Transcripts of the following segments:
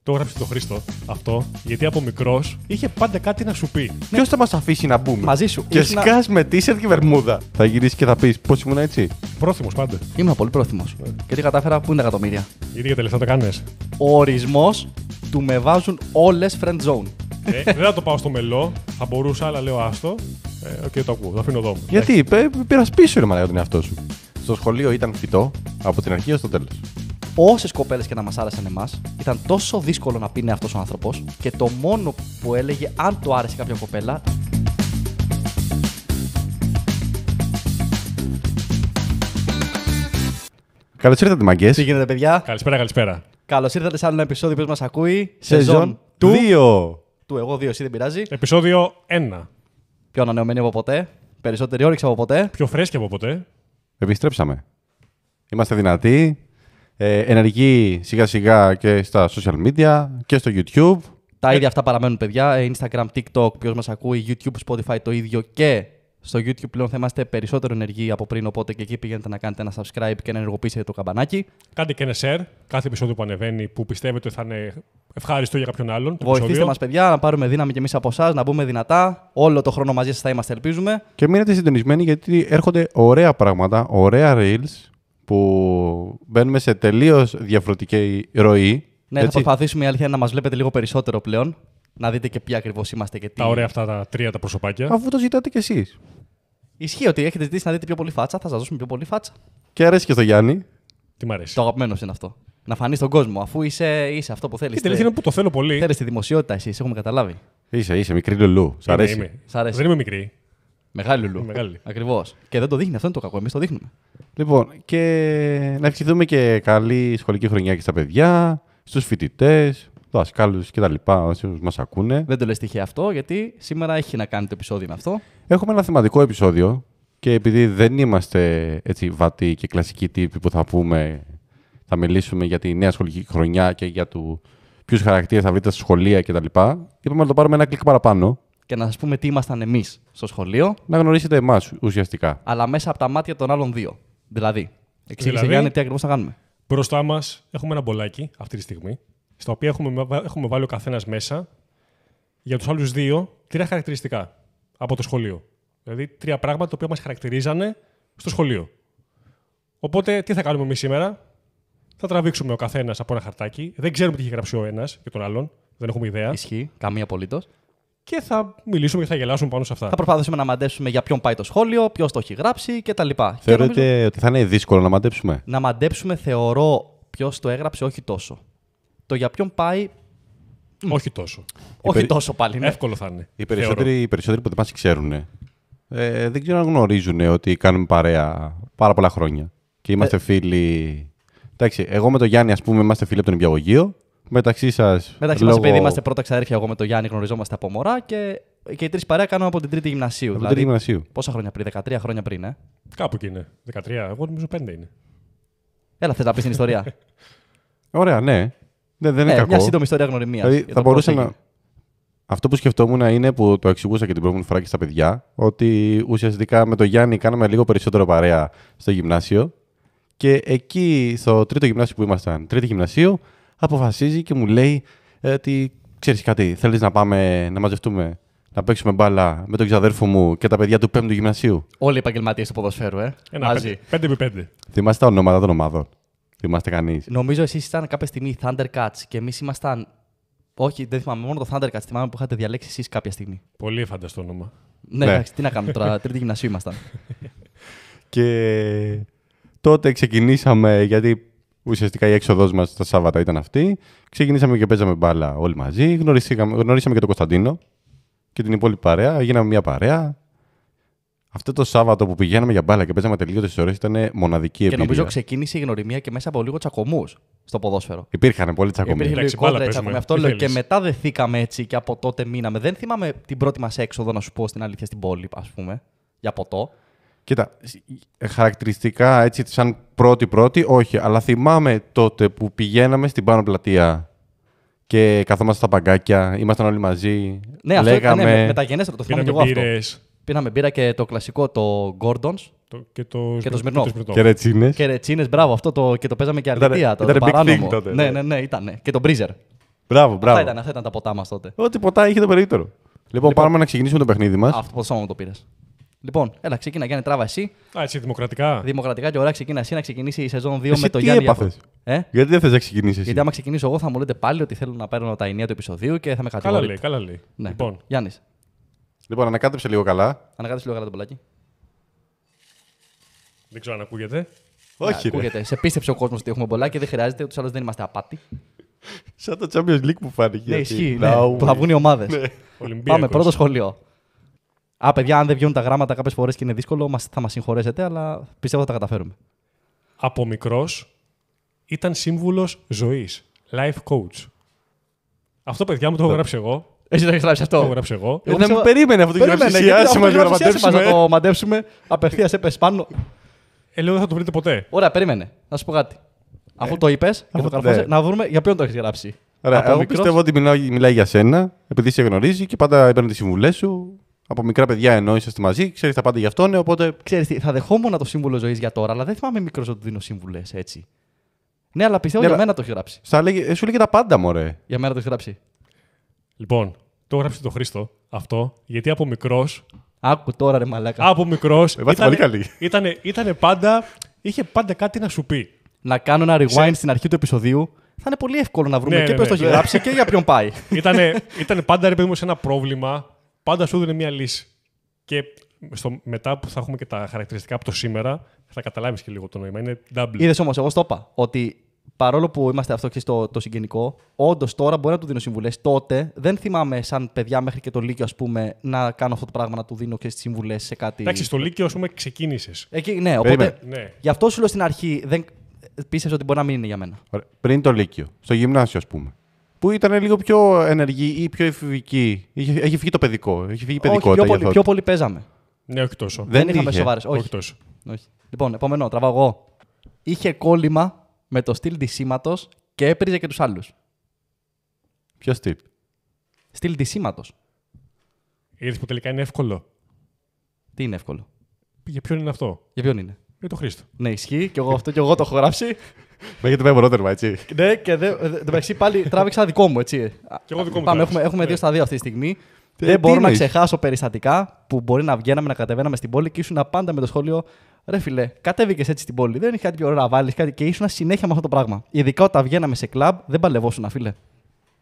Το έγραψε το Χρήστο αυτό, γιατί από μικρός είχε πάντα κάτι να σου πει. Ποιος θα μας αφήσει να μπούμε? Μαζί σου. Και σκάς με t-shirt και βερμούδα. Θα γυρίσεις και θα πεις πώς ήμουν έτσι. Πρόθυμος πάντα. Ήμουν πολύ πρόθυμος. Και τι κατάφερα, πού είναι τα εκατομμύρια. Γιατί για τελευταία το κάνεις. Ο ορισμός του με βάζουν όλες friend zone. Δεν θα το πάω στο μελό, θα μπορούσα, αλλά λέω άστο. Και το ακούω, το αφήνω εδώ. Γιατί πειρασπίσου ρε μαλάκα τον εαυτό σου. Στο σχολείο ήταν φυτό από την αρχή ως το τέλος. Όσες κοπέλες και να μας άρεσαν εμάς, ήταν τόσο δύσκολο να πει ναι αυτός ο άνθρωπος και το μόνο που έλεγε αν του άρεσε κάποια κοπέλα. Καλώς ήρθατε, μαγκές. Τι γίνεται, παιδιά? Καλησπέρα. Καλώς ήρθατε σε άλλο ένα επεισόδιο που μας ακούει. Σεζόν 2. Του εγώ 2, εσύ δεν πειράζει. Επεισόδιο 1. Πιο ανανεωμένη από ποτέ. Περισσότερη όρεξη από ποτέ. Πιο φρέσκια από ποτέ. Επιστρέψαμε. Είμαστε δυνατοί. Ενεργοί σιγά σιγά και στα social media και στο YouTube. Τα ίδια αυτά παραμένουν, παιδιά. Instagram, TikTok, ποιος μας ακούει, YouTube, Spotify το ίδιο και στο YouTube πλέον θα είμαστε περισσότερο ενεργοί από πριν. Οπότε και εκεί πηγαίνετε να κάνετε ένα subscribe και να ενεργοποιήσετε το καμπανάκι. Κάντε και ένα share κάθε επεισόδιο που ανεβαίνει που πιστεύετε ότι θα είναι ευχάριστο για κάποιον άλλον. Βοηθήστε μας, παιδιά, να πάρουμε δύναμη κι εμείς από εσάς, να μπούμε δυνατά. Όλο το χρόνο μαζί σας θα είμαστε, ελπίζουμε. Και μείνετε συντονισμένοι γιατί έρχονται ωραία πράγματα, ωραία reels που μπαίνουμε σε τελείως διαφορετική ροή. Ναι, έτσι. θα προσπαθήσουμε η αλήθεια να μας βλέπετε λίγο περισσότερο πλέον. Να δείτε και ποια ακριβώς είμαστε και τι. Τα ωραία αυτά τα τρία τα προσωπάκια. Αφού το ζητάτε κι εσείς. Ισχύει ότι έχετε ζητήσει να δείτε πιο πολύ φάτσα, θα σας δώσουμε πιο πολύ φάτσα. Και αρέσει και στο Γιάννη. Τι μ' αρέσει. Το αγαπημένο είναι αυτό. Να φανείς στον κόσμο, αφού είσαι αυτό που θέλεις. Και τελικά είναι που το θέλω πολύ. Θέλεις τη δημοσιότητα, εσύ, έχουμε καταλάβει. Είσαι μικρή λουλού. Σ' αρέσει. Σ' αρέσει. Δεν είμαι μικρή. Μεγάλη λουλού. Μεγάλη. Ακριβώς. Και δεν το δείχνει, αυτό είναι το κακό. Εμείς το δείχνουμε. Λοιπόν, και να ευχηθούμε και καλή σχολική χρονιά και στα παιδιά, στους φοιτητές, δασκάλους κτλ. Όσους μας ακούνε. Δεν το λες τυχαία αυτό, γιατί σήμερα έχει να κάνει το επεισόδιο με αυτό. Έχουμε ένα θεματικό επεισόδιο και επειδή δεν είμαστε έτσι βατοί και κλασικοί τύποι που θα μιλήσουμε για τη νέα σχολική χρονιά και για ποιους χαρακτήρες θα βρείτε στα σχολεία κτλ. Είπαμε να το πάρουμε ένα κλικ παραπάνω. Και να σας πούμε τι ήμασταν εμείς στο σχολείο, Να γνωρίσετε εμάς ουσιαστικά. αλλά μέσα από τα μάτια των άλλων δύο. Δηλαδή, εξήγησε Δηλαδή? Γιάννη τι ακριβώς θα κάνουμε. Μπροστά μας έχουμε ένα μπολάκι αυτή τη στιγμή, στα οποία έχουμε βάλει ο καθένας μέσα για τους άλλους δύο τρία χαρακτηριστικά από το σχολείο. Δηλαδή τρία πράγματα τα οποία μας χαρακτηρίζανε στο σχολείο. Οπότε τι θα κάνουμε εμείς σήμερα? Θα τραβήξουμε ο καθένας από ένα χαρτάκι. Δεν ξέρουμε τι έχει γράψει ο ένας και τον άλλον. Δεν έχουμε ιδέα. Ισχύει, καμία απολύτως. Και θα μιλήσουμε και θα γελάσουμε πάνω σε αυτά. Θα προσπαθήσουμε να μαντέψουμε για ποιον πάει το σχόλιο, ποιος το έχει γράψει κτλ. Θεωρείτε ότι θα είναι δύσκολο να μαντέψουμε? Να μαντέψουμε, θεωρώ, ποιος το έγραψε, όχι τόσο. Το για ποιον πάει, Όχι τόσο. όχι τόσο πάλι. Ναι. Εύκολο θα είναι. Οι περισσότεροι που δεν μας ξέρουν, δεν ξέρω αν γνωρίζουν ότι κάνουμε παρέα πάρα πολλά χρόνια. Και είμαστε φίλοι. Εντάξει, εγώ με τον Γιάννη, ας πούμε, είμαστε φίλοι από τον Νηπιαγωγείο. Μεταξύ σας. Μεταξύ μας, επειδή είμαστε πρώτα ξαδέρφια, εγώ με τον Γιάννη γνωριζόμαστε από μωρά και οι τρεις παρέα κάνουμε από την τρίτη γυμνασίου. Από την τρίτη γυμνασίου. Πόσα χρόνια πριν, 13 χρόνια πριν, Κάπου εκεί είναι. 13, εγώ νομίζω 5 είναι. Έλα, θες να πεις την ιστορία. Ωραία, ναι. Δεν είναι κακό. Μια σύντομη ιστορία γνωριμίας. Δηλαδή, θα μπορούσα να. Αυτό που σκεφτόμουν είναι που το εξηγούσα και την προηγούμενη φορά και στα παιδιά, ότι ουσιαστικά με τον Γιάννη κάναμε λίγο περισσότερο παρέα στο γυμνάσιο. Και εκεί, στο τρίτο γυμνάσιο που ήμασταν, τρίτη γυμνασίου, αποφασίζει και μου λέει ότι ξέρεις κάτι, θέλεις να πάμε να μαζευτούμε, να παίξουμε μπάλα με τον ξαδέρφο μου και τα παιδιά του 5ου γυμνασίου. Όλοι οι επαγγελματίες του ποδοσφαίρου, μαζί. 5x5. Θυμάστε τα ονόματα των ομάδων? Θυμάστε κανείς? Νομίζω εσείς ήταν κάποια στιγμή Thundercats και εμείς ήμασταν. Όχι, δεν θυμάμαι, μόνο το Thundercats θυμάμαι που είχατε διαλέξει εσείς κάποια στιγμή. Πολύ φανταστό όνομα. Ναι, Ναι. εντάξει, τι να κάνουμε τώρα, τρίτη γυμνασίου ήμασταν. Και τότε ξεκινήσαμε, γιατί ουσιαστικά η έξοδός μας τα Σάββατα ήταν αυτή. Ξεκινήσαμε και παίζαμε μπάλα όλοι μαζί. Γνωρίσαμε και τον Κωνσταντίνο και την υπόλοιπη παρέα. Γίναμε μια παρέα. Αυτό το Σάββατο που πηγαίναμε για μπάλα και παίζαμε τελείωτες ώρες ήταν μοναδική Και εμπειρία. νομίζω ξεκίνησε η γνωριμία και μέσα από λίγο τσακωμούς στο ποδόσφαιρο. Υπήρχαν πολλοί τσακωμοί. Υπήρχε Εντάξει, λίγο μπάλα κόντρα, παίζουμε. τσακωμοί. Αυτό Τι λέω. Και θέλεις? μετά δεθήκαμε έτσι και από τότε μείναμε. Δεν θυμάμαι την πρώτη μας έξοδο, να σου πω στην αλήθεια, στην πόλη, ας πούμε, για ποτό. Κοίτα, χαρακτηριστικά έτσι σαν πρώτη, όχι. Αλλά θυμάμαι τότε που πηγαίναμε στην Πάνω Πλατεία και καθόμαστε στα παγκάκια, ήμασταν όλοι μαζί. Ναι, αυτό λέγαμε... ναι, μεταγενέστερο, το θυμάμαι και Πήραμε εγώ αυτό. μπύρες Πήραμε μπύρα και το κλασικό, το Gordons και το Σμυρνόφ. και ρετσίνες. και ρετσίνες, μπράβο, αυτό και το παίζαμε και αρνητία. Το ήταν big παράνομο. thing τότε, Ναι, ήταν. Και το Breezer. Μπράβο, μπράβο. Αυτά ήταν τα ποτά μας τότε. Ό,τι ποτά είχε το περίπτερο. Λοιπόν, πάμε να ξεκινήσουμε το παιχνίδι μας. Αυτό το σώμα μου το πήρες. Λοιπόν, έλα, ξεκίνα, Γιάννη, τράβα εσύ. Έτσι, δημοκρατικά. Δημοκρατικά και ωραία, ξεκίνα εσύ να ξεκινήσει η σεζόν 2 Εσύ με το τι Γιάννη. έπαθες? Γιατί δεν θες να ξεκινήσεις εσύ? Γιατί άμα ξεκινήσω εγώ θα μου λέτε πάλι ότι θέλω να παίρνω τα ενία του επεισοδίου και θα με Καλά κατηγορείτε. λέει, καλά λέει. Ναι. Λοιπόν, Γιάννης, Λοιπόν, ανακάτεψε λίγο καλά. ανακάτεψε λίγο καλά το μπολάκι. δεν ξέρω αν ακούγεται. Όχι, ρε. Ακούγεται. Σε πίστεψε ο κόσμος ότι έχουμε μπολάκι, δεν χρειάζεται, ούτως άλλως δεν είμαστε απάτη. Σαν το Champions League που φάνηκε. Ναι, αυτή. ισχύει. No Ναι, way. που θα βγουν οι ομάδες. Ολυμπιακός. Πάμε, πρώτο σχολείο. Παιδιά, αν δεν βγαίνουν τα γράμματα κάποιες φορές και είναι δύσκολο, θα μας συγχωρέσετε, αλλά πιστεύω θα τα καταφέρουμε. Από μικρός ήταν σύμβουλος ζωής. Life coach. Αυτό, παιδιά μου, το έχω γράψει εγώ. Εσύ το έχεις γράψει Το έχω αυτό. γράψει εγώ. Εγώ Δεν πιστεύω- με περίμενε αυτό το Περίμενε, γιατί γραψισιάσι αυτό μας για να γραψισιάσι μας μαντέψουμε. να το μαντέψουμε. Απευθείας έπεσε πάνω. Λέω δεν θα το βρείτε ποτέ. Ωραία, περίμενε. Να σου πω κάτι. Αφού το είπες και αφού- το καρφώσες, ναι. να βρούμε για ποιον το έχεις γράψει. Ωραία, Από εγώ μικρός- πιστεύω ότι μιλάει για σένα, επειδή σε γνωρίζει και πάντα έπαιρνε τις συμβουλές σου. Από μικρά παιδιά ενώ είσαστε μαζί, ξέρεις τα πάντα για αυτόν, οπότε. Ξέρεις τι, θα δεχόμουν το σύμβουλο ζωής για τώρα, αλλά δεν θυμάμαι μικρός ότι δίνω σύμβουλες έτσι. Ναι, αλλά πιστεύω Ναι, για αλλά- μένα το έχει γράψει. Σου λέγε τα πάντα, μωρέ. Για μένα το έχει γράψει. Λοιπόν, το έχω γράψει το Χρήστο αυτό, γιατί από μικρός. Άκου τώρα ρε μαλάκα. Από μικρός. Είμαστε πολύ καλοί. Ήτανε πάντα. Είχε πάντα κάτι να σου πει. Να κάνω ένα rewind στην αρχή του επεισοδίου. Θα είναι πολύ εύκολο να βρούμε Ναι, και ναι, ποιος το ναι. έχει γράψει και για ποιον πάει. Ήτανε πάντα ρε παιδί μου σε ένα πρόβλημα, πάντα σου έδινε μια λύση. Και μετά που θα έχουμε και τα χαρακτηριστικά από το σήμερα, θα καταλάβεις και λίγο το νόημα. Είναι double. Είδες όμως, εγώ στο είπα. Ότι παρόλο που είμαστε αυτό και το συγγενικό, όντως τώρα μπορεί να του δίνω συμβουλές. Τότε δεν θυμάμαι σαν παιδιά μέχρι και το Λύκειο, ας πούμε, να κάνω αυτό το πράγμα, να του δίνω και στις συμβουλές σε κάτι. Εντάξει, στο Λύκειο, ας πούμε, ξεκίνησες. Εκεί, ναι, οπότε. Περίμενε. Ναι. Γι' αυτό σου λέω στην αρχή, δεν πίστεψα ότι μπορεί να μην είναι για μένα. Ωραία. Πριν το Λύκειο, στο γυμνάσιο, ας πούμε. Που ήταν λίγο πιο ενεργή ή πιο εφηβική. Έχει φύγει το παιδικό. Έχει φύγει η παιδικότητα. Όχι, γι' αυτό. πιο πολύ παίζαμε. Ναι, όχι τόσο. Δεν είχαμε είχε. σοβαρές. Όχι Όχι. τόσο. Όχι. Λοιπόν, επόμενο, τραβάω εγώ. Είχε κόλλημα με το στυλ ντυσίματος και έπριζε και τους άλλους. Ποιο τύπ. Στυλ ντυσίματος. Είδες που τελικά είναι εύκολο. Τι είναι εύκολο. Για ποιον είναι αυτό? Για ποιον είναι. Για τον Χρήστο. Ναι, ισχύει και εγώ αυτό και εγώ το έχω γράψει. Με έχετε πάει μονότερμα, έτσι. Ναι, και μεταξύ πάλι τράβηξα δικό μου, έτσι. Και εγώ δικό μου Πάμε, τράβηξα. έχουμε Ναι. 2 στα 2 αυτή τη στιγμή. Τι Δεν μπορώ να εννοείς? ξεχάσω περιστατικά που μπορεί να βγαίναμε, να κατεβαίναμε στην πόλη και ήσουν πάντα με το σχόλιο. Ρε φιλέ, κατέβηκες έτσι στην πόλη. Δεν έχει κάτι πιο ωραίο να βάλει κάτι και ήσουν συνέχεια με αυτό το πράγμα. Ειδικά όταν βγαίναμε σε κλαμπ, δεν παλευόσουν, φίλε.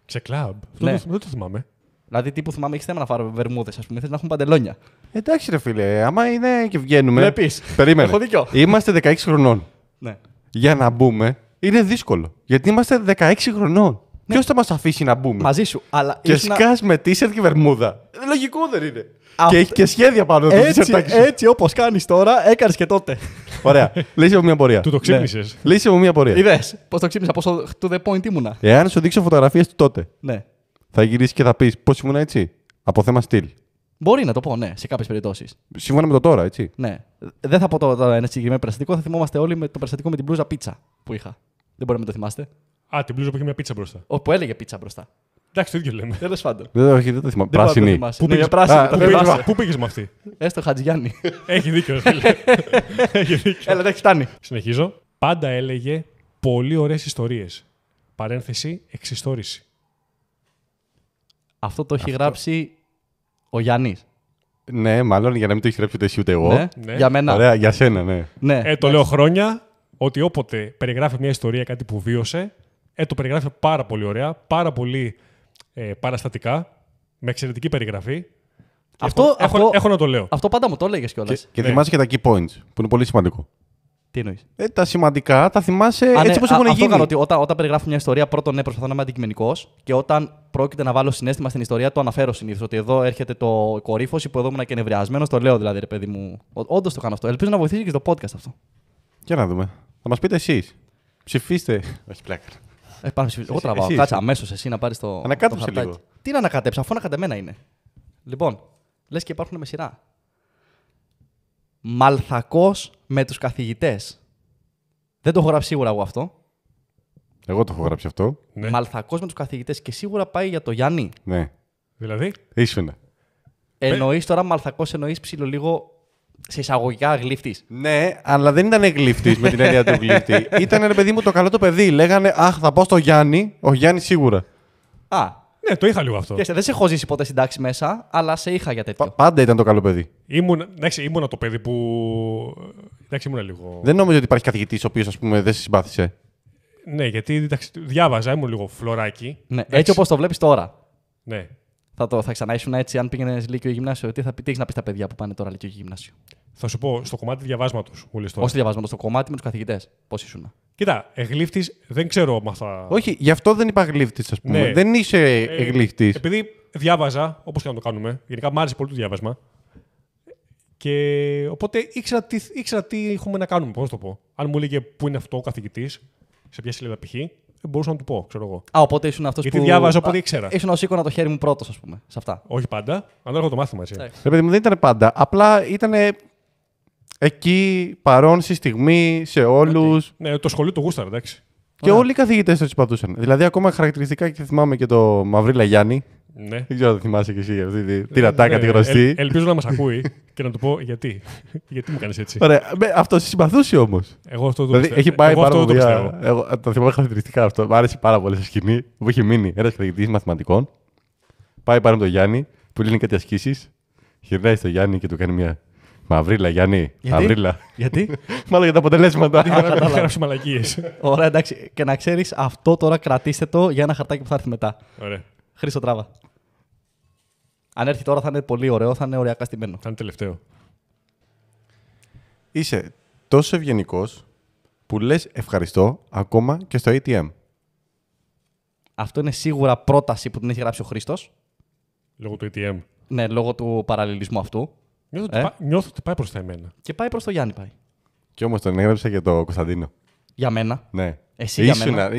Σε κλαμπ. Αυτό Ναι. δεν το θυμάμαι. Δηλαδή, τύπου θυμάμαι, έχει θέμα να φάρω βερμούδες, α πούμε, θες να έχουν παντελόνια. Εντάξει, ρε φίλε, άμα είναι και βγαίνουμε. Βλέπεις. Περίμενε. Έχω δίκιο. Είμαστε 16 χρονών. Ναι. Για να μπούμε είναι δύσκολο. Γιατί είμαστε 16 χρονών. Ποιο θα μα αφήσει να μπούμε. Μαζί σου. Αλλά Και ήσουνα- σκά με t-shirt και βερμούδα. Λογικό δεν είναι. Αυτό- Και έχει και σχέδια πάνω το Έτσι, t-shirt. έτσι όπως κάνεις τώρα, έκανες και τότε. Ωραία. Λύσε μου μια πορεία. Του το ξύπνησες. Λύσε μου μια πορεία. Είδες πώς το ξύπνησα, πόσο to the point ήμουνα. Εάν σου δείξω φωτογραφίες του τότε, Ναι. θα γυρίσει και θα πει πώ ήμουν έτσι. Από θέμα στυλ. Μπορεί να το πω, ναι, σε κάποιες περιπτώσεις. Σύμφωνα με το τώρα, έτσι. Ναι. Δεν θα πω ένα συγκεκριμένο περιστατικό, θα θυμόμαστε όλοι με το περιστατικό με την μπλούζα πίτσα που είχα. Δεν μπορεί να το θυμάστε. Α, την μπλούζα που είχε μια πίτσα μπροστά. Που έλεγε πίτσα μπροστά. Εντάξει, το ίδιο λέμε. Τέλος πάντων. Όχι, δεν το θυμάμαι. Δεν μπορώ να το Πράσινη. θυμάσαι. Πού Ναι, πήγες- για πράσινη, Α, το πού θυμάσαι. Πού πήγες με αυτή? Έστω Χατζηγιάννη. Έχει δίκιο, ρε φίλε. Έχει δίκιο. Έλα, εντάξει, φτάνει. Συνεχίζω. Πάντα έλεγε πολύ ωραίες ιστορίες. Παρένθεση, εξιστόρηση. Αυτό το έχει γράψει ο Γιάννης. Ναι, μάλλον για να μην το έχει γράψει ούτε εσύ ούτε εγώ. Ναι. Ναι. Για μένα. Ωραία, για σένα, ναι. Ναι. Το λέω χρόνια ότι όποτε περιγράφει μια ιστορία, κάτι που βίωσε, το περιγράφει πάρα πολύ ωραία, πάρα πολύ παραστατικά, με εξαιρετική περιγραφή. Έχω να το λέω. Αυτό πάντα μου το έλεγες κιόλας. Και Ναι. θυμάσαι και τα key points, που είναι πολύ σημαντικό. Τι εννοείς. Τα σημαντικά τα θυμάσαι Α, ναι, έτσι όπως έχουν αυτό γίνει. κάνω ότι όταν περιγράφω μια ιστορία, πρώτον ναι, προσπαθώ να είμαι αντικειμενικός και όταν πρόκειται να βάλω συναίσθημα στην ιστορία, το αναφέρω συνήθως. Ότι εδώ έρχεται το κορύφωση που εδώ ήμουν και νευριασμένος. Το λέω δηλαδή, ρε παιδί μου. Όντως το κάνω αυτό. Ελπίζω να βοηθήσει και στο podcast αυτό. Για να δούμε. Θα μας πείτε εσείς. Ψηφίστε. Όχι, πλάκα. Εγώ τραβάω. εσύ, Κάτσε εσύ. αμέσως εσύ να πάρεις το. Ανακάτεψε το χαρτάκι. λίγο. Τι να ανακατέψω, αφού ανακατεμένα είναι. Λοιπόν, λες και υπάρχουν με σειρά. Μαλθακός με τους καθηγητές. Δεν το έχω γράψει σίγουρα εγώ αυτό. Εγώ το έχω γράψει αυτό. Ναι. Μαλθακός με τους καθηγητές και σίγουρα πάει για το Γιάννη. Ναι. Δηλαδή, Ήσουνα. Εννοείς τώρα μαλθακός, εννοείς ψιλολίγο σε εισαγωγικά γλύφτης. Ναι, αλλά δεν ήταν γλύφτης με την έννοια του γλύφτη. Ήταν ρε παιδί μου το καλό το παιδί. Λέγανε Αχ, θα πάω στο Γιάννη. Ο Γιάννη σίγουρα. Α, Ναι, το είχα λίγο αυτό. και δεν σε έχω ζήσει ποτέ στην τάξη μέσα, αλλά σε είχα για τέτοιο. Πάντα ήταν το καλό παιδί. Ήμουνα το παιδί που. Εντάξει, ήμουνα λίγο. Δεν νομίζω ότι υπάρχει καθηγητή ο οποίο δεν σε συμπάθησε. Ναι, γιατί εντάξει, διάβαζα, ήμουν λίγο φλωράκι. Ναι, έτσι όπως το βλέπεις τώρα. Ναι. Θα ξανά ήσουν έτσι, αν πήγαινε Λύκειο ή Γυμνάσιο, τι έχεις να πεις στα παιδιά που πάνε τώρα Λύκειο ή Γυμνάσιο. Θα σου πω, στο κομμάτι διαβάσματος μου λες τώρα. Όχι διαβάσματο, στο κομμάτι με τους καθηγητές. Πώς ήσουν. Κοίτα, εγλήφτης δεν ξέρω με αυτά. Όχι, γι' αυτό δεν είπα γλύφτη, α πούμε. Ναι. Δεν είσαι εγλύφτη. Επειδή διάβαζα, όπως και να το κάνουμε, γενικά μου άρεσε πολύ το διάβασμα. Και οπότε ήξερα τι έχουμε να κάνουμε, πώς να το πω. Αν μου έλεγε πού είναι αυτό ο καθηγητής, σε ποια σελίδα π.χ., μπορούσα να του πω, ξέρω εγώ. Α, οπότε ήσουν αυτός που. Γιατί διάβαζα, οπότε ήξερα. Ήσουν ο σήκωνα το χέρι μου πρώτος, ας πούμε, σε αυτά. Όχι πάντα, αλλά έχω το μάθημα έτσι. Ρε παιδί μου, δεν ήταν πάντα. Απλά ήταν εκεί, παρόν στη στιγμή, σε όλους. Ναι, το σχολείο του γούσταρα, εντάξει. Και όλοι οι καθηγητές το συμπαθούσαν. Δηλαδή, ακόμα χαρακτηριστικά και θυμάμαι και το Μαυρίλα Γιάννη. Ναι. Δεν ξέρω αν θυμάσαι κι εσύ αυτή τη ρατάκα, τη γνωστή. Ελπίζω να μας ακούει και να του πω γιατί. Γιατί μου κάνεις έτσι. Ωραία. Αυτό σε συμπαθούσε όμως. Εγώ αυτό το Δηλαδή, πιστεύω. έχει πάει Εγώ πάρα αυτό πολύ. το πιστεύω. Εγώ το θυμάμαι χαρακτηριστικά αυτό. Μ' άρεσε πάρα πολύ σε σκηνή που είχε μείνει ένας καθηγητής μαθηματικών. Πάει πάνω τον Γιάννη που λύνει κάτι ασκήσεις. Γυρνάει στο Γιάννη και του κάνει μια. Μαυρίλα, Γιάννη. Μαυρίλα. Γιατί. Μάλλον για τα αποτελέσματα. Έχει γράψει μαλακίες. Ωραία, εντάξει. Και να ξέρεις, αυτό τώρα κρατήστε το για ένα χαρτάκι που θα έρθει μετά. Ωραία. Χρήστο τράβα. Αν έρθει τώρα θα είναι πολύ ωραίο, θα είναι ωριακά στημένο. Θα είναι τελευταίο. Είσαι τόσο ευγενικός που λες ευχαριστώ ακόμα και στο ATM. Αυτό είναι σίγουρα πρόταση που την έχει γράψει ο Χρήστος. Λόγω του ATM. Ναι, λόγω του παραλληλισμού αυτού. Νιώθω ότι πάει προς τα εμένα. Και πάει προς το Γιάννη πάει. Και όμως τον έγραψα για το Κωνσταντίνο. Για μένα. Ναι. Εσύ για μένα.